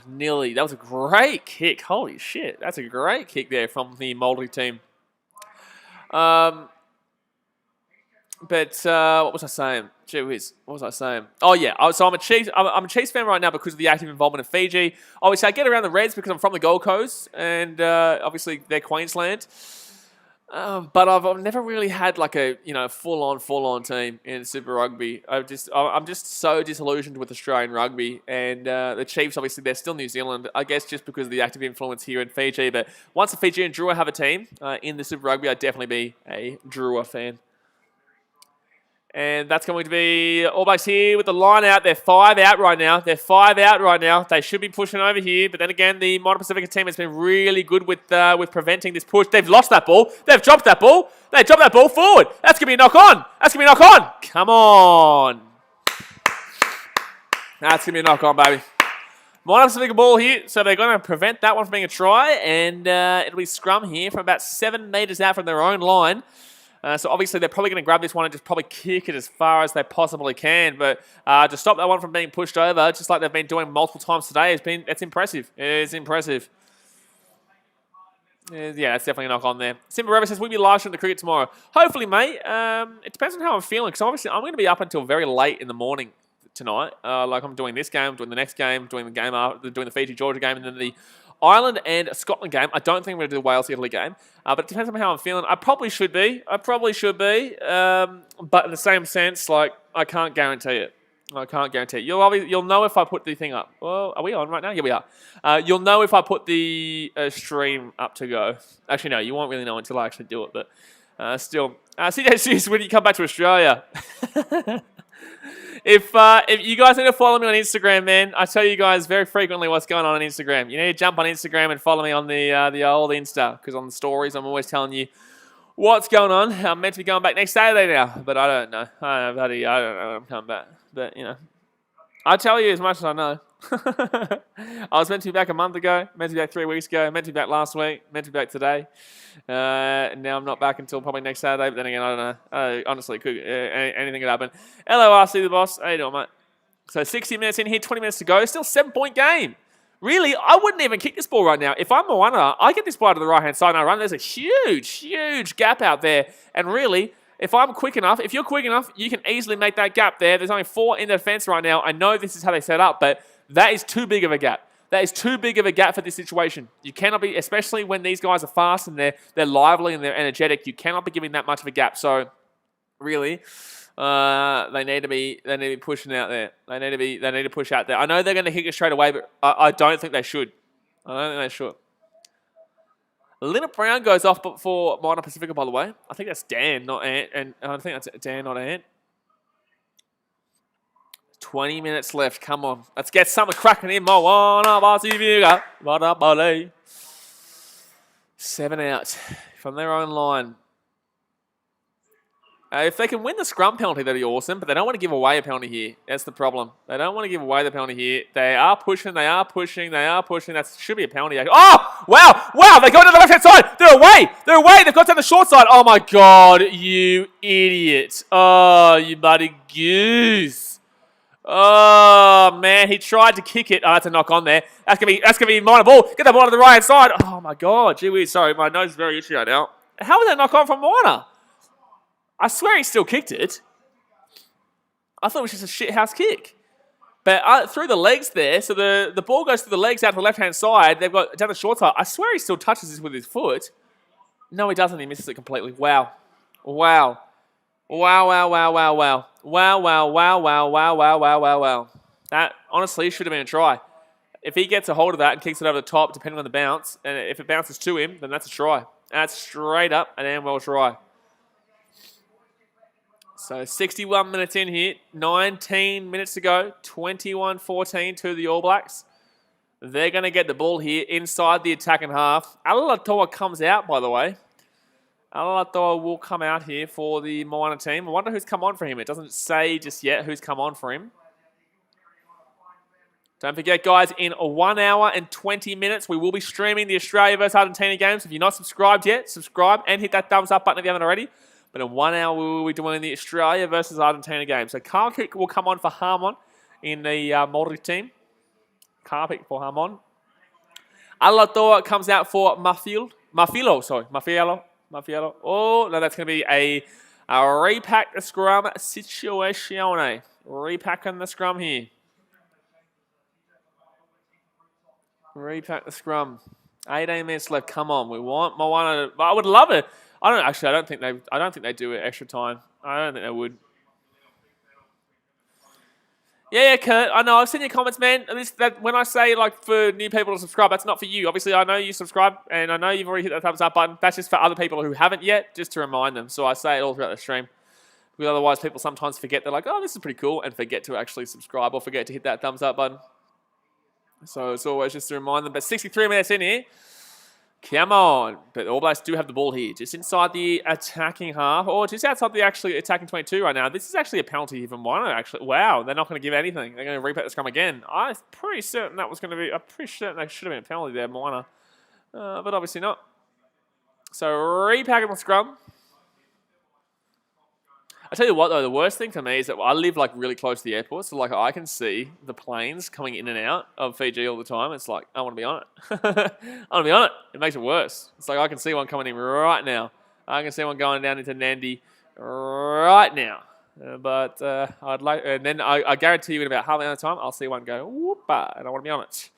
nearly. That was a great kick. Holy shit. That's a great kick there from the Maori team. But what was I saying? Gee whiz, what was I saying? Oh yeah, so I'm a Chiefs fan right now because of the active involvement in Fiji. Obviously, I get around the Reds because I'm from the Gold Coast, and obviously they're Queensland. But I've never really had like a full-on team in Super Rugby. I'm just so disillusioned with Australian rugby, and the Chiefs obviously they're still New Zealand. I guess just because of the active influence here in Fiji. But once the Fiji and Drua have a team in the Super Rugby, I'd definitely be a Drua fan. And that's going to be All Blacks here with the line out. They're 5 out right now. They should be pushing over here. But then again, the Moana Pasifika team has been really good with preventing this push. They've lost that ball. They've dropped that ball. They dropped that ball forward. That's going to be a knock on. Come on. That's going to be a knock on, baby. Moana Pasifika ball here. So they're going to prevent that one from being a try. And it'll be scrum here from about 7 metres out from their own line. So obviously they're probably going to grab this one and just probably kick it as far as they possibly can. But to stop that one from being pushed over, just like they've been doing multiple times today, it's impressive. It's impressive. Yeah, that's definitely a knock on there. Simba Rubber says, we'll be live streaming the cricket tomorrow. Hopefully, mate. It depends on how I'm feeling, because obviously I'm going to be up until very late in the morning tonight. Like I'm doing this game, doing the next game, doing the game after, doing the Fiji-Georgia game, and then the Ireland and Scotland game. I don't think I'm going to do the Wales-Italy game, but it depends on how I'm feeling. I probably should be. But in the same sense, like, I can't guarantee it. You'll know if I put the thing up. Well, are we on right now? Yeah, we are. You'll know if I put the stream up to go. Actually, no, you won't really know until I actually do it, but still. CJC, when you come back to Australia. If you guys need to follow me on Instagram, man, I tell you guys very frequently what's going on Instagram. You need to jump on Instagram and follow me on the old Insta, because on the stories I'm always telling you what's going on. I'm meant to be going back next Saturday now, but I don't know. I don't know when I'm coming back. But, I'll tell you as much as I know. I was meant to be back a month ago, meant to be back 3 weeks ago, meant to be back last week, meant to be back today. Now I'm not back until probably next Saturday, but then again, I don't know. Honestly, anything could happen. LORC, the boss. How you doing, mate? So 60 minutes in here, 20 minutes to go. Still 7-point game. Really, I wouldn't even kick this ball right now. If I'm Moana, I get this ball to the right-hand side and I run. There's a huge, huge gap out there. And really, if I'm quick enough, if you're quick enough, you can easily make that gap there. There's only 4 in the defense right now. I know this is how they set up, but that is too big of a gap. That is too big of a gap for this situation. You cannot be, especially when these guys are fast and they're lively and they're energetic, you cannot be giving that much of a gap. So, really, they need to be pushing out there. They need to push out there. I know they're going to kick it straight away, but I don't think they should. I don't think they should. Linda Brown goes off for Moana Pasifika, by the way. I think that's Dan, not Ant. And I think that's Dan, not Ant. 20 minutes left. Come on. Let's get something cracking in. Moana Pasifika. 7 out from their own line. If they can win the scrum penalty, that'd be awesome. But they don't want to give away a penalty here. That's the problem. They don't want to give away the penalty here. They are pushing. That should be a penalty. Oh, wow. Wow, they go to the left-hand side. They're away. They've got down the short side. Oh, my God, you idiot. Oh, you bloody goose. Oh, man, he tried to kick it. Oh, that's a knock on there. That's gonna be Moana ball. Get that ball to the right-hand side. Oh, my God. Gee whiz. Sorry, my nose is very itchy right now. How was that knock on from Moana? I swear he still kicked it. I thought it was just a shithouse kick. But through the legs there, so the ball goes through the legs out to the left-hand side. They've got down the short side. I swear he still touches this with his foot. No, he doesn't. He misses it completely. Wow. Wow. Wow, wow, wow, wow, wow. Wow, wow, wow, wow, wow, wow, wow, wow, wow. That, honestly, should have been a try. If he gets a hold of that and kicks it over the top, depending on the bounce, and if it bounces to him, then that's a try. That's straight up an Amwell try. So 61 minutes in here, 19 minutes to go, 21-14 to the All Blacks. They're going to get the ball here inside the attacking half. Alatoa comes out, by the way. Alatoa will come out here for the Moana team. I wonder who's come on for him. It doesn't say just yet who's come on for him. Don't forget, guys, in 1 hour and 20 minutes, we will be streaming the Australia vs Argentina games. If you're not subscribed yet, subscribe and hit that thumbs up button if you haven't already. But in 1 hour, we will be doing the Australia versus Argentina game. So car kick will come on for Harmon in the Māori team. Car pick for Harmon. Alatoa comes out for Mafilo. Oh, no, that's going to be a repack the scrum situation. Repacking the scrum here. Repack the scrum. 18 minutes left. Come on, we want Moana. I would love it. I don't think they do it extra time. I don't think they would. Yeah, Kurt. I know. I've seen your comments, man. When I say like for new people to subscribe, that's not for you. Obviously, I know you subscribe, and I know you've already hit that thumbs up button. That's just for other people who haven't yet, just to remind them. So I say it all throughout the stream. Because otherwise, people sometimes forget. They're like, "Oh, this is pretty cool," and forget to actually subscribe or forget to hit that thumbs up button. So it's always just to remind them. But 63 minutes in here. Come on. But the All Blacks do have the ball here. Just inside the attacking half. Or just outside the actually attacking 22 right now. This is actually a penalty even one. Actually, wow. They're not going to give anything. They're going to replay the scrum again. I'm pretty certain that was going to be... I'm pretty certain that should have been a penalty there, Moana. But obviously not. So repacking the scrum. I tell you what, though, the worst thing for me is that I live like really close to the airport, so like I can see the planes coming in and out of Fiji all the time. It's like I want to be on it. I want to be on it. It makes it worse. It's like I can see one coming in right now. I can see one going down into Nandi right now. But I'd like, and then I guarantee you in about half an hour time, I'll see one go whoop-a, and I want to be on it.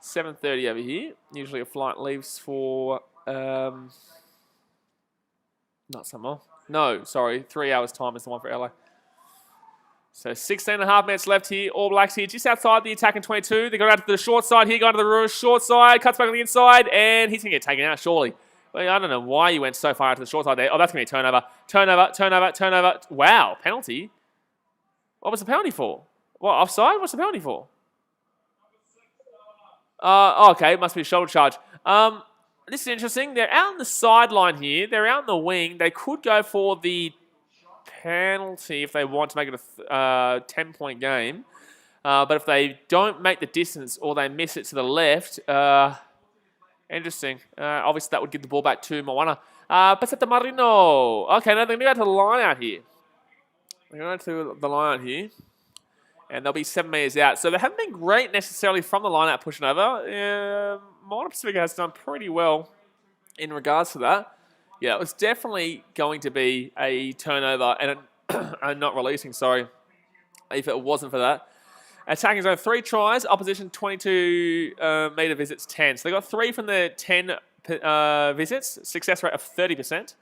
7:30 over here. Usually a flight leaves for not Samoa. No, sorry, 3 hours time is the one for LA. So 16 and a half minutes left here. All Blacks here just outside the attacking 22. They go out to the short side here, going to the short side, cuts back on the inside, and he's going to get taken out, surely. Well, I don't know why he went so far out to the short side there. Oh, that's going to be a turnover. Turnover. Wow, penalty? What was the penalty for? What, offside? What's the penalty for? Okay, it must be a shoulder charge. This is interesting. They're out on the sideline here. They're out in the wing. They could go for the penalty if they want to make it a 10-point game. But if they don't make the distance or they miss it to the left, interesting. Obviously, that would give the ball back to Moana. Paseta Marino. Okay, now they're going to go to the line out here. They're going to go to the line out here. And they'll be 7 metres out. So they haven't been great necessarily from the line out pushing over. Moana Pasifika has done pretty well in regards to that. Yeah, it was definitely going to be a turnover and not releasing, sorry, if it wasn't for that. Attacking zone, 3 tries. Opposition, 22 metre visits, 10. So they got 3 from the 10 visits. Success rate of 30%.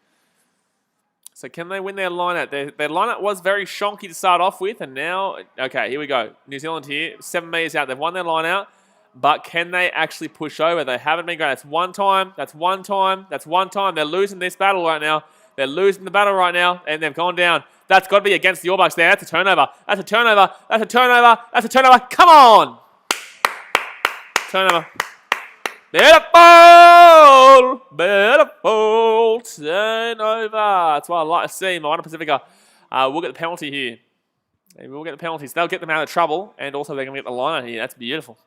So can they win their line-out? Their line-out was very shonky to start off with. And now, okay, here we go. New Zealand here, 7 metres out. They've won their line-out. But can they actually push over? They haven't been great. That's one time. That's one time. That's one time. They're losing this battle right now. They're losing the battle right now. And they've gone down. That's got to be against the All Blacks there. That's a turnover. That's a turnover. That's a turnover. That's a turnover. Come on. Turnover. Beautiful. Beautiful. Turnover. That's what I like to see. Moana Pasifika will get the penalty here. They will get the penalties. They'll get them out of trouble. And also they're going to get the line out here. That's beautiful.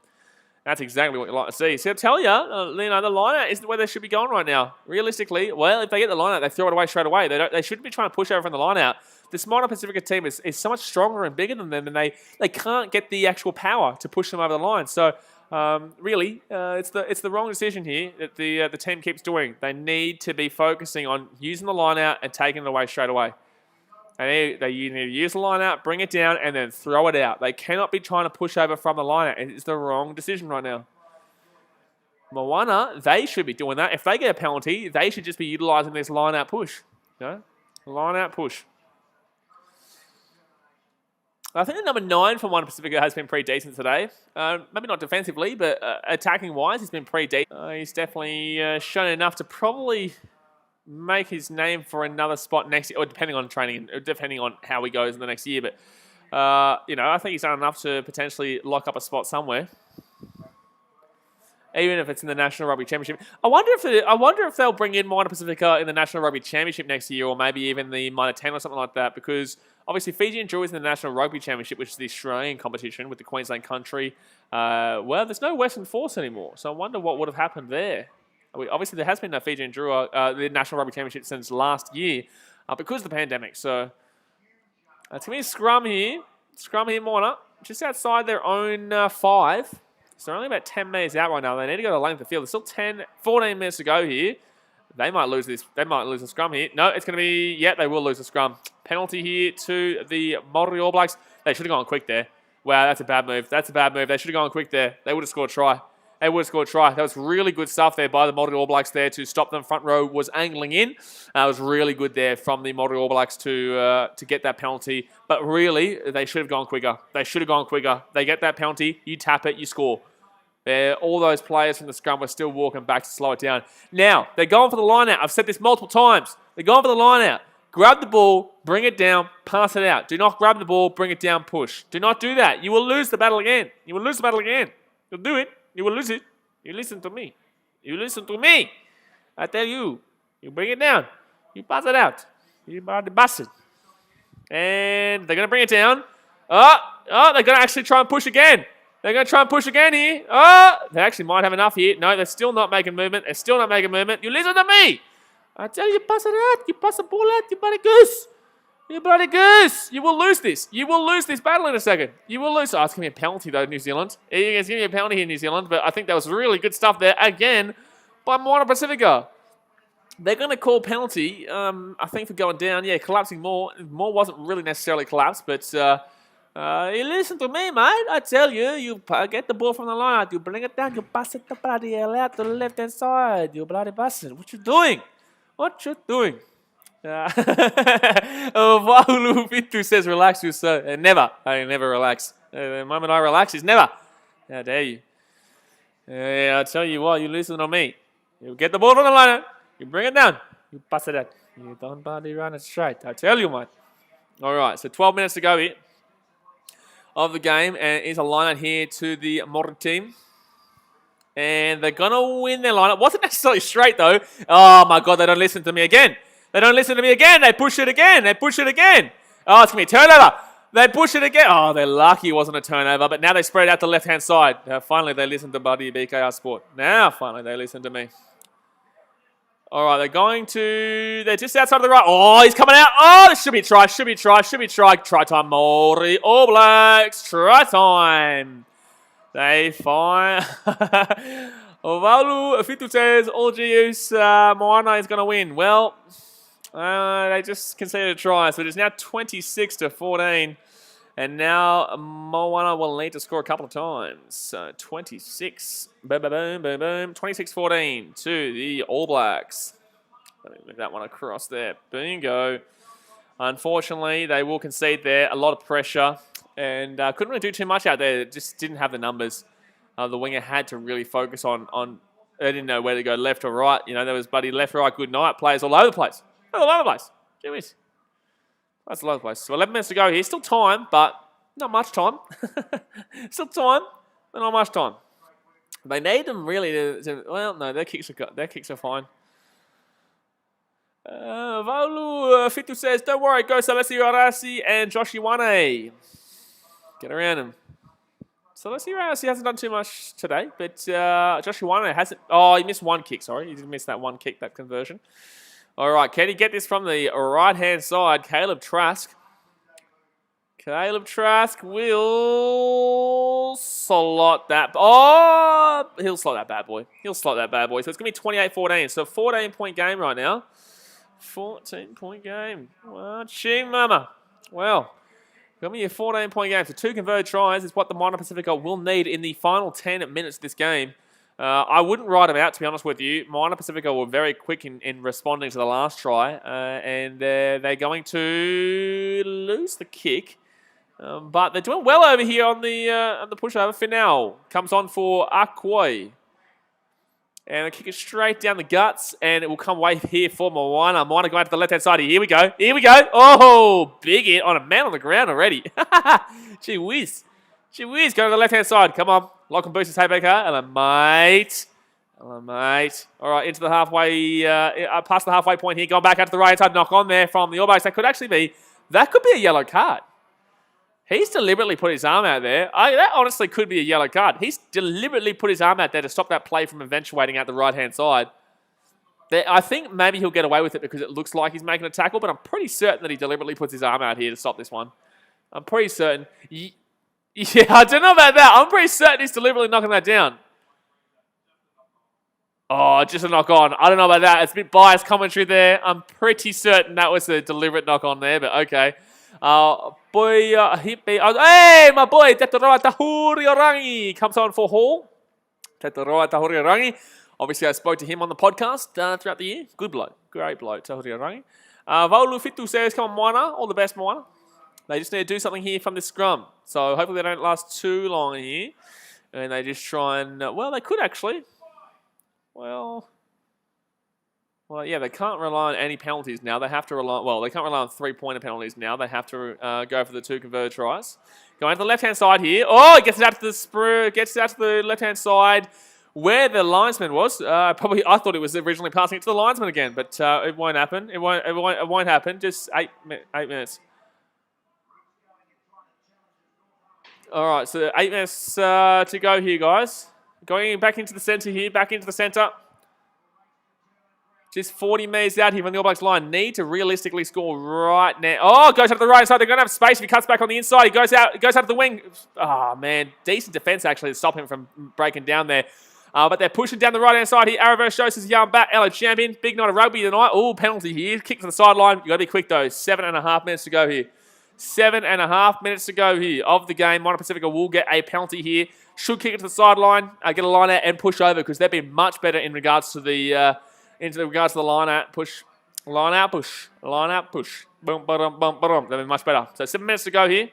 That's exactly what you like to see. So I tell you, the line-out isn't where they should be going right now. Realistically, well, if they get the line-out, they throw it away straight away. They shouldn't be trying to push over from the line-out. This Moana Pasifika team is so much stronger and bigger than them, and they can't get the actual power to push them over the line. So really, it's the wrong decision here that the team keeps doing. They need to be focusing on using the line-out and taking it away straight away. They need to use the line out, bring it down, and then throw it out. They cannot be trying to push over from the line out. It's the wrong decision right now. Moana, they should be doing that. If they get a penalty, they should just be utilising this line out push. Line out push. I think the number 9 for Moana Pasifika has been pretty decent today. Maybe not defensively, but attacking-wise, he's been pretty decent. He's definitely shown enough to probably make his name for another spot next year, or depending on training, depending on how he goes in the next year. But, I think he's done enough to potentially lock up a spot somewhere. Even if it's in the National Rugby Championship. I wonder if they'll bring in Moana Pasifika in the National Rugby Championship next year, or maybe even the Minor 10 or something like that, because obviously Fiji and Drew is in the National Rugby Championship, which is the Australian competition with the Queensland country. Well, there's no Western Force anymore, so I wonder what would have happened there. Obviously, there has been no Fiji and Drew, the National Rugby Championship since last year because of the pandemic. So, it's going to be a scrum here. Scrum here, Moana. Just outside their own 5. So, they're only about 10 metres out right now. They need to go to the length of the field. There's still 14 minutes to go here. They might lose this. They might lose the scrum here. No, it's going to be... Yeah, they will lose the scrum. Penalty here to the Maori All Blacks. They should have gone quick there. Wow, that's a bad move. That's a bad move. They should have gone quick there. They would have scored a try. They would have scored a try. That was really good stuff there by the Maori All Blacks there to stop them. Front row was angling in. It was really good there from the Maori All Blacks to get that penalty. But really, they should have gone quicker. They should have gone quicker. They get that penalty, you tap it, you score. All those players from the scrum were still walking back to slow it down. Now, they're going for the line out. I've said this multiple times. They're going for the line out. Grab the ball, bring it down, pass it out. Do not grab the ball, bring it down, push. Do not do that. You will lose the battle again. You will lose the battle again. You'll do it. You will lose it. You listen to me. You listen to me. I tell you. You bring it down. You pass it out. You body bust it. And they're going to bring it down. Oh, they're going to actually try and push again. They're going to try and push again here. Oh, they actually might have enough here. No, they're still not making movement. They're still not making movement. You listen to me. I tell you, pass it out. You pass the ball out. You bloody goose. You bloody goose. You will lose this. You will lose this battle in a second. You will lose. Oh, it's going to be a penalty, though, New Zealand. It's going to be a penalty here, New Zealand. But I think that was really good stuff there, again, by Moana Pasifika. They're going to call penalty, I think, for going down. Yeah, collapsing more. More wasn't really necessarily collapsed, but you listen to me, mate. I tell you, you get the ball from the line. You bring it down. You pass it the bloody hell out to the left-hand side. You bloody bastard. What you doing? What you doing? Wahulu Fitu says relax, you sir. Never. I never relax. The moment I relax is never. How dare you? I tell you what, you listen to me. You get the ball from the line, you bring it down, you pass it out. You don't body run it straight. I tell you, mate. All right, so 12 minutes to go here of the game, and it's a line-out here to the Maori team. And they're going to win their line-up. Wasn't necessarily straight, though. Oh, my God, they don't listen to me again. They don't listen to me again. They push it again. They push it again. Oh, it's going to be a turnover. They push it again. Oh, they're lucky it wasn't a turnover, but now they spread out the left-hand side. Finally, they listen to Buddy BKR Sport. Now, finally, they listen to me. All right, they're just outside of the right. Oh, he's coming out. Oh, this should be a try, should be a try, should be a try. Try time, Maori All Blacks. Try time. They find... Ovalu Fitu says, all GUs, Moana is going to win. Well, they just conceded a try, so it is now 26-14. And now Moana will need to score a couple of times. So 26, boom, boom, boom, boom, boom. 26-14 to the All Blacks. Let me move that one across there. Bingo. Unfortunately, they will concede there. A lot of pressure. And couldn't really do too much out there. Just didn't have the numbers. The winger had to really focus on they didn't know where to go, left or right. You know, there was Buddy left, right, good night. Players all over the place. All over the place. Gee whiz. That's all over the place. So 11 minutes to go here. Still time, but not much time. Still time, but not much time. They need them really to well, no, their kicks are fine. Vaulu Fitu says, don't worry, go Salesi Arasi and Josh Iwane. Get around him. Salesi Arasi hasn't done too much today, but Josh Iwane hasn't. Oh, he missed one kick, sorry. He did miss that one kick, that conversion. All right, can he get this from the right-hand side? Caleb Trask. Caleb Trask will slot that. Oh, he'll slot that bad boy. He'll slot that bad boy. So it's going to be 28-14. So 14-point game right now. 14-point game. Well, ching mama. Well, going to be a 14-point game. So 2 converted tries is what the Moana Pasifika will need in the final 10 minutes of this game. I wouldn't write them out, to be honest with you. Moana Pasifika were very quick in responding to the last try, and they're going to lose the kick. But they're doing well over here on the pushover. Finau comes on for Akoi. And they kick it straight down the guts, and it will come away here for Moana. Moana going to the left-hand side. Here we go. Here we go. Oh, big hit on a man on the ground already. Gee whiz. Gee whiz. Go to the left-hand side. Come on. Lock and boost his haymaker. Hello, mate. Hello, mate. All right, into the halfway, past the halfway point here. Going back out to the right-hand side. Knock on there from the All Blacks. That could be a yellow card. He's deliberately put his arm out there. That honestly could be a yellow card. He's deliberately put his arm out there to stop that play from eventuating out the right-hand side. I think maybe he'll get away with it because it looks like he's making a tackle, but I'm pretty certain that he deliberately puts his arm out here to stop this one. I'm pretty certain. Yeah, I don't know about that. I'm pretty certain he's deliberately knocking that down. Oh, just a knock on. I don't know about that. It's a bit biased commentary there. I'm pretty certain that was a deliberate knock on there, but okay. Hey, my boy, Tetaroa Tahuriorangi comes on for Hall. Tetaroa Tahuriorangi. Obviously, I spoke to him on the podcast throughout the year. Good bloke. Great bloke, Tahuriorangi. Vaulu Fitu says, come on, Moana. All the best, Moana. They just need to do something here from this scrum. So hopefully they don't last too long here. And they just try and... well, they could actually. Well, yeah, they can't rely on any penalties now. They have to rely... well, they can't rely on 3-pointer penalties now. They have to go for the 2 converted tries. Going to the left-hand side here. Oh, it gets it out to the sprue. Gets it out to the left-hand side where the linesman was. I thought it was originally passing it to the linesman again, but it won't happen. It won't happen. Just 8 minutes. All right, so 8 minutes to go here, guys. Going back into the centre here, back into the centre. Just 40 metres out here from the All Blacks line. Need to realistically score right now. Oh, goes out to the right side. They're going to have space if he cuts back on the inside. He goes out to the wing. Oh, man. Decent defence, actually, to stop him from breaking down there. But they're pushing down the right-hand side here. Araverse shows his young bat. Hello, champion. Big night of rugby tonight. Oh, penalty here. Kick to the sideline. You've got to be quick, though. 7.5 minutes to go here. 7.5 minutes to go here of the game. Moana Pasifika will get a penalty here. Should kick it to the sideline, get a line out and push over because they've been much better in regards to the line out, push, line out, push, line out, push. Boom, boom, boom, boom. They've been much better. So 7 minutes to go here.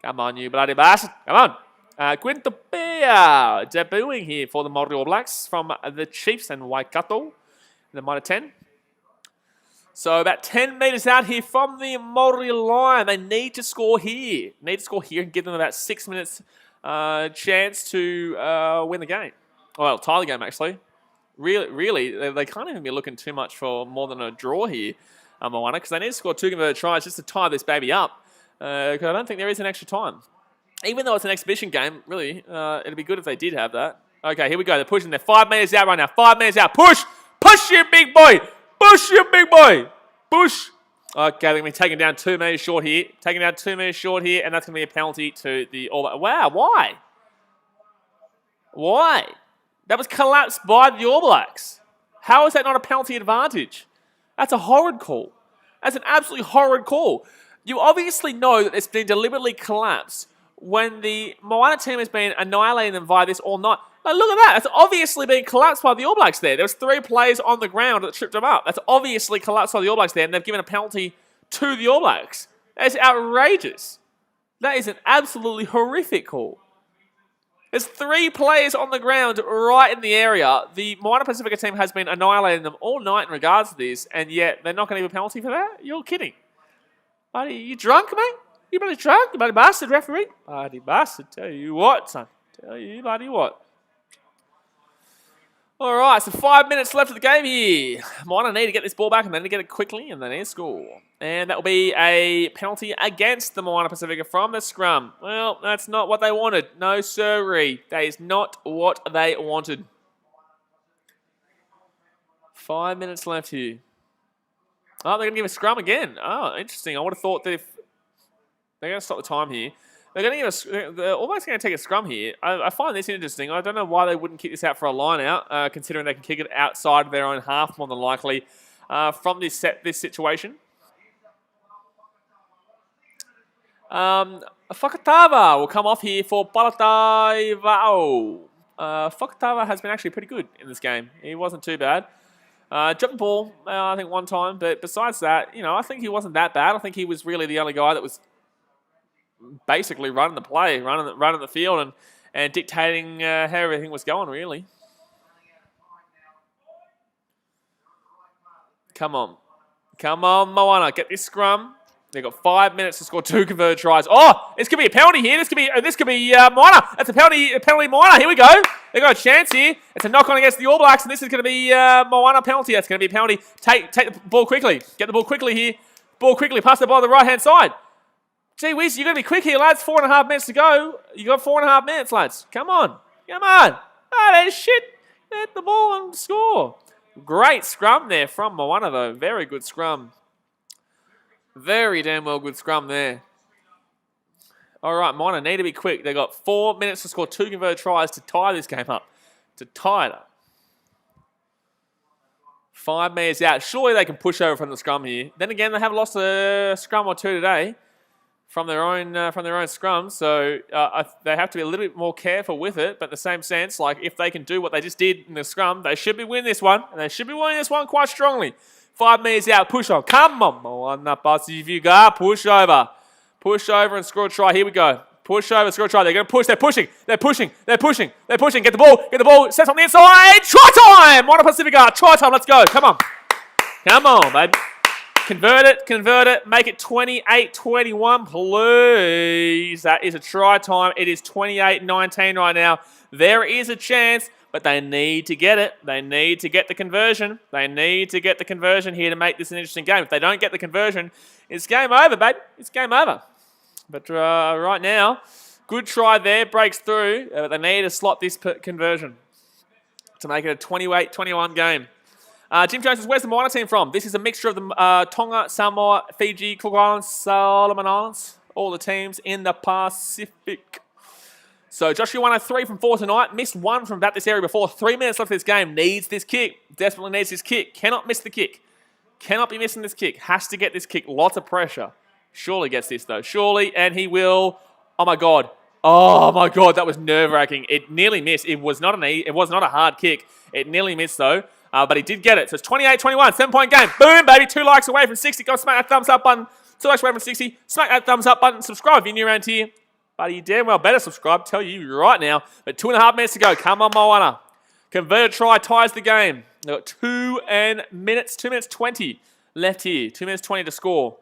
Come on, you bloody bastard. Come on. Quinto Pea debuting here for the Maori All Blacks from the Chiefs and Waikato in the minor 10. So about 10 metres out here from the Maori line. They need to score here. Need to score here and give them about 6 minutes chance to win the game. Well, tie the game, actually. Really, they can't even be looking too much for more than a draw here, Moana, because they need to score 2 converted tries just to tie this baby up. Because I don't think there is an extra time. Even though it's an exhibition game, really, it'd be good if they did have that. Okay, here we go. They're pushing. They're 5 meters out right now. 5 meters out. Push! Push you, big boy! Push you, big boy! Push! Okay, they're going to be taking down 2 meters short here. Taking down 2 meters short here, and that's going to be a penalty to the All Blacks. Wow, why? Why? That was collapsed by the All Blacks. How is that not a penalty advantage? That's a horrid call. That's an absolutely horrid call. You obviously know that it's been deliberately collapsed when the Moana team has been annihilating them via this all night. Like, look at that. That's obviously been collapsed by the All Blacks there. There was 3 players on the ground that tripped them up. That's obviously collapsed by the All Blacks there, and they've given a penalty to the All Blacks. That's outrageous. That is an absolutely horrific call. There's 3 players on the ground right in the area. The Moana Pasifika team has been annihilating them all night in regards to this, and yet they're not going to give a penalty for that? You're kidding. Buddy, you drunk, mate? You bloody drunk? You bloody bastard, referee? Bloody bastard, tell you what, son. Tell you bloody what. All right, so 5 minutes left of the game here. Moana need to get this ball back, and they need to get it quickly, and they need to score. And that will be a penalty against the Moana Pasifika from the scrum. Well, that's not what they wanted. No, sirree. That is not what they wanted. 5 minutes left here. Oh, they're going to give a scrum again. Oh, interesting. I would have thought that if they're going to stop the time here, they're almost going to take a scrum here. I find this interesting. I don't know why they wouldn't kick this out for a line out, considering they can kick it outside their own half more than likely from this situation. Fakatava will come off here for Palatai Va'o. Fakatava has been actually pretty good in this game. He wasn't too bad. Dropped the ball, I think, one time. But besides that, I think he wasn't that bad. I think he was really the only guy that was basically running the play, running the field and dictating how everything was going, really. Come on. Come on, Moana. Get this scrum. They've got 5 minutes to score 2 converted tries. Oh, this could be a penalty here. This could be Moana. That's a penalty Moana. Here we go. They've got a chance here. It's a knock-on against the All Blacks, and this is going to be Moana penalty. That's going to be a penalty. Take the ball quickly. Get the ball quickly here. Ball quickly. Pass the ball on the right-hand side. Gee whiz, you're going to be quick here, lads. 4.5 minutes to go. You got 4.5 minutes, lads. Come on. Come on. Oh, that shit. Get the ball and score. Great scrum there from Moana, though. Very good scrum. Very damn well good scrum there. All right, Moana need to be quick. They've got 4 minutes to score 2 converted tries to tie this game up. To tie it up. 5 meters out. Surely they can push over from the scrum here. Then again, they have lost a scrum or 2 today from their own scrum. So they have to be a little bit more careful with it. But in the same sense, like if they can do what they just did in the scrum, they should be winning this one. And they should be winning this one quite strongly. 5 meters out, push on. Come on, Moana Pasifika. Push over. Push over and score a try. Here we go. Push over, score a try. They're going to push. They're pushing. They're pushing. They're pushing. They're pushing. Get the ball. Get the ball. Set on the inside. Try time! Moana Pasifika. Try time. Let's go. Come on. Come on, baby. Convert it. Convert it. Make it 28-21, please. That is a try time. It is 28-19 right now. There is a chance. But they need to get it. They need to get the conversion. They need to get the conversion here to make this an interesting game. If they don't get the conversion, it's game over, babe. It's game over. But right now, good try there. Breaks through. But they need to slot this conversion to make it a 28-21 game. Jim Jones says, where's the Moana team from? This is a mixture of the Tonga, Samoa, Fiji, Cook Islands, Solomon Islands. All the teams in the Pacific. So Joshua 103 from 4 tonight. Missed 1 from about this area before. 3 minutes left of this game. Needs this kick. Desperately needs this kick. Cannot miss the kick. Cannot be missing this kick. Has to get this kick. Lots of pressure. Surely gets this though. Surely. And he will. Oh my God. Oh my God. That was nerve-wracking. It nearly missed. It was not a hard kick. It nearly missed though. But he did get it. So it's 28-21. 7-point game. Boom, baby. 2 likes away from 60. Go smack that thumbs up button. 2 likes away from 60. Smack that thumbs up button. Subscribe if you're new around here. But you damn well better subscribe, tell you right now. But 2.5 minutes to go. Come on, Moana. Converted try ties the game. They've got 2 minutes 20 left here. 2 minutes 20 to score.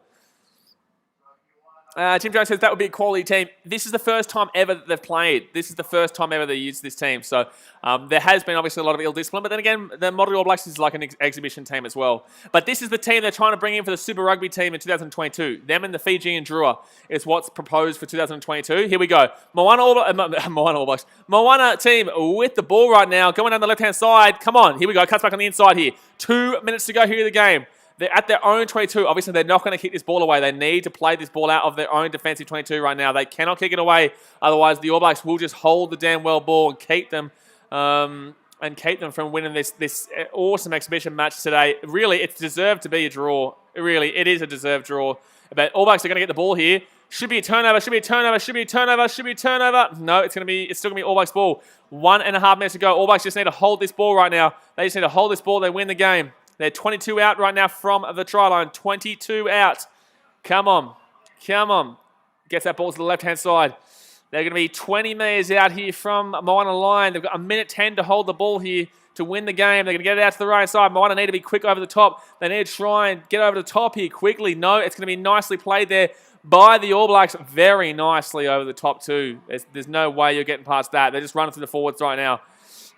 Tim Jones says that would be a quality team. This is the first time ever that they've played. This is the first time ever they used this team. So there has been obviously a lot of ill discipline. But then again, the Maori All Blacks is like an exhibition team as well. But this is the team they're trying to bring in for the Super Rugby team in 2022. Them and the Fijian Drua is what's proposed for 2022. Here we go. Moana All Blacks. Moana team with the ball right now. Going down the left-hand side. Come on. Here we go. Cuts back on the inside here. 2 minutes to go here in the game. They're at their own 22. Obviously, they're not going to kick this ball away. They need to play this ball out of their own defensive 22 right now. They cannot kick it away. Otherwise, the All Blacks will just hold the damn well ball and keep them from winning this awesome exhibition match today. Really, it's deserved to be a draw. Really, it is a deserved draw. But All Blacks are going to get the ball here. Should be a turnover. Should be a turnover. Should be a turnover. Should be a turnover. No, it's still going to be All Blacks ball. 1.5 minutes to go. All Blacks just need to hold this ball right now. They just need to hold this ball. They win the game. They're 22 out right now from the try line. 22 out. Come on. Come on. Gets that ball to the left-hand side. They're going to be 20 metres out here from Moana line. They've got 1:10 to hold the ball here to win the game. They're going to get it out to the right side. Moana need to be quick over the top. They need to try and get over the top here quickly. No, it's going to be nicely played there by the All Blacks. Very nicely over the top too. There's no way you're getting past that. They're just running through the forwards right now.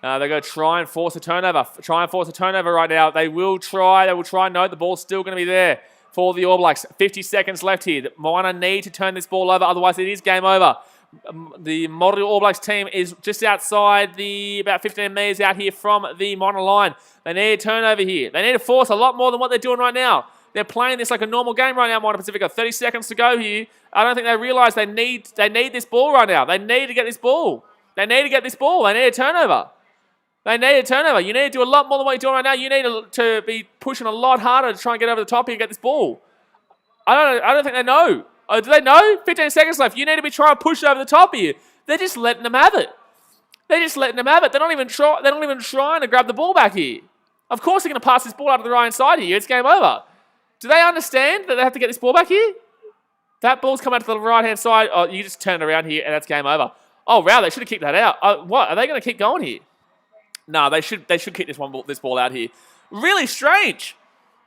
They're going to try and force a turnover. Try and force a turnover right now. They will try. They will try. No, the ball's still going to be there for the All Blacks. 50 seconds left here. Moana need to turn this ball over. Otherwise, it is game over. The Maori All Blacks team is just outside about 15 metres out here from the Moana line. They need a turnover here. They need to force a lot more than what they're doing right now. They're playing this like a normal game right now, Moana Pasifika. 30 seconds to go here. I don't think they realise they need this ball right now. They need to get this ball. They need to get this ball. They need a turnover. They need a turnover. You need to do a lot more than what you're doing right now. You need to be pushing a lot harder to try and get over the top here and get this ball. I don't think they know. Oh, do they know? 15 seconds left. You need to be trying to push over the top here. They're just letting them have it. They're just letting them have it. They're not even trying to grab the ball back here. Of course they're going to pass this ball out to the right side here. It's game over. Do they understand that they have to get this ball back here? That ball's come out to the right-hand side. Oh, you just turn it around here and that's game over. Oh, wow, they should have kicked that out. What? Are they going to keep going here? No, they should kick this ball out here. Really strange.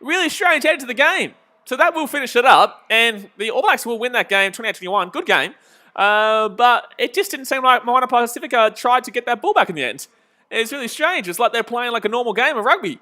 Really strange end to the game. So that will finish it up, and the All Blacks will win that game, 28-21. Good game. But it just didn't seem like Moana Pasifika tried to get that ball back in the end. It's really strange. It's like they're playing like a normal game of rugby.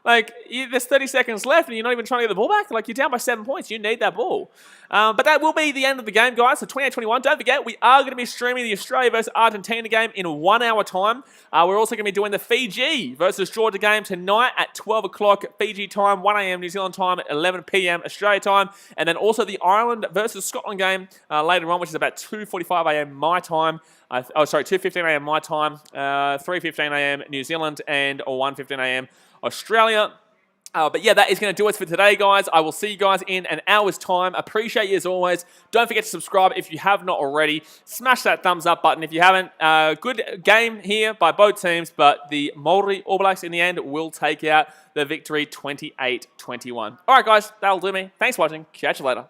There's 30 seconds left and you're not even trying to get the ball back. Like, you're down by 7 points. You need that ball. But that will be the end of the game, guys. So 28-21. Don't forget, we are going to be streaming the Australia versus Argentina game in 1 hour time. We're also going to be doing the Fiji versus Georgia game tonight at 12 o'clock Fiji time, 1 a.m. New Zealand time, 11 p.m. Australia time. And then also the Ireland versus Scotland game later on, which is about 2:45 a.m. my time. 2:15 a.m. my time, 3:15 a.m. New Zealand, and 1:15 a.m. Australia. But yeah, that is going to do us for today, guys. I will see you guys in an hour's time. Appreciate you as always. Don't forget to subscribe if you have not already. Smash that thumbs up button if you haven't. Good game here by both teams, but the Maori All Blacks in the end will take out the victory 28-21. All right, guys, that'll do me. Thanks for watching. Catch you later.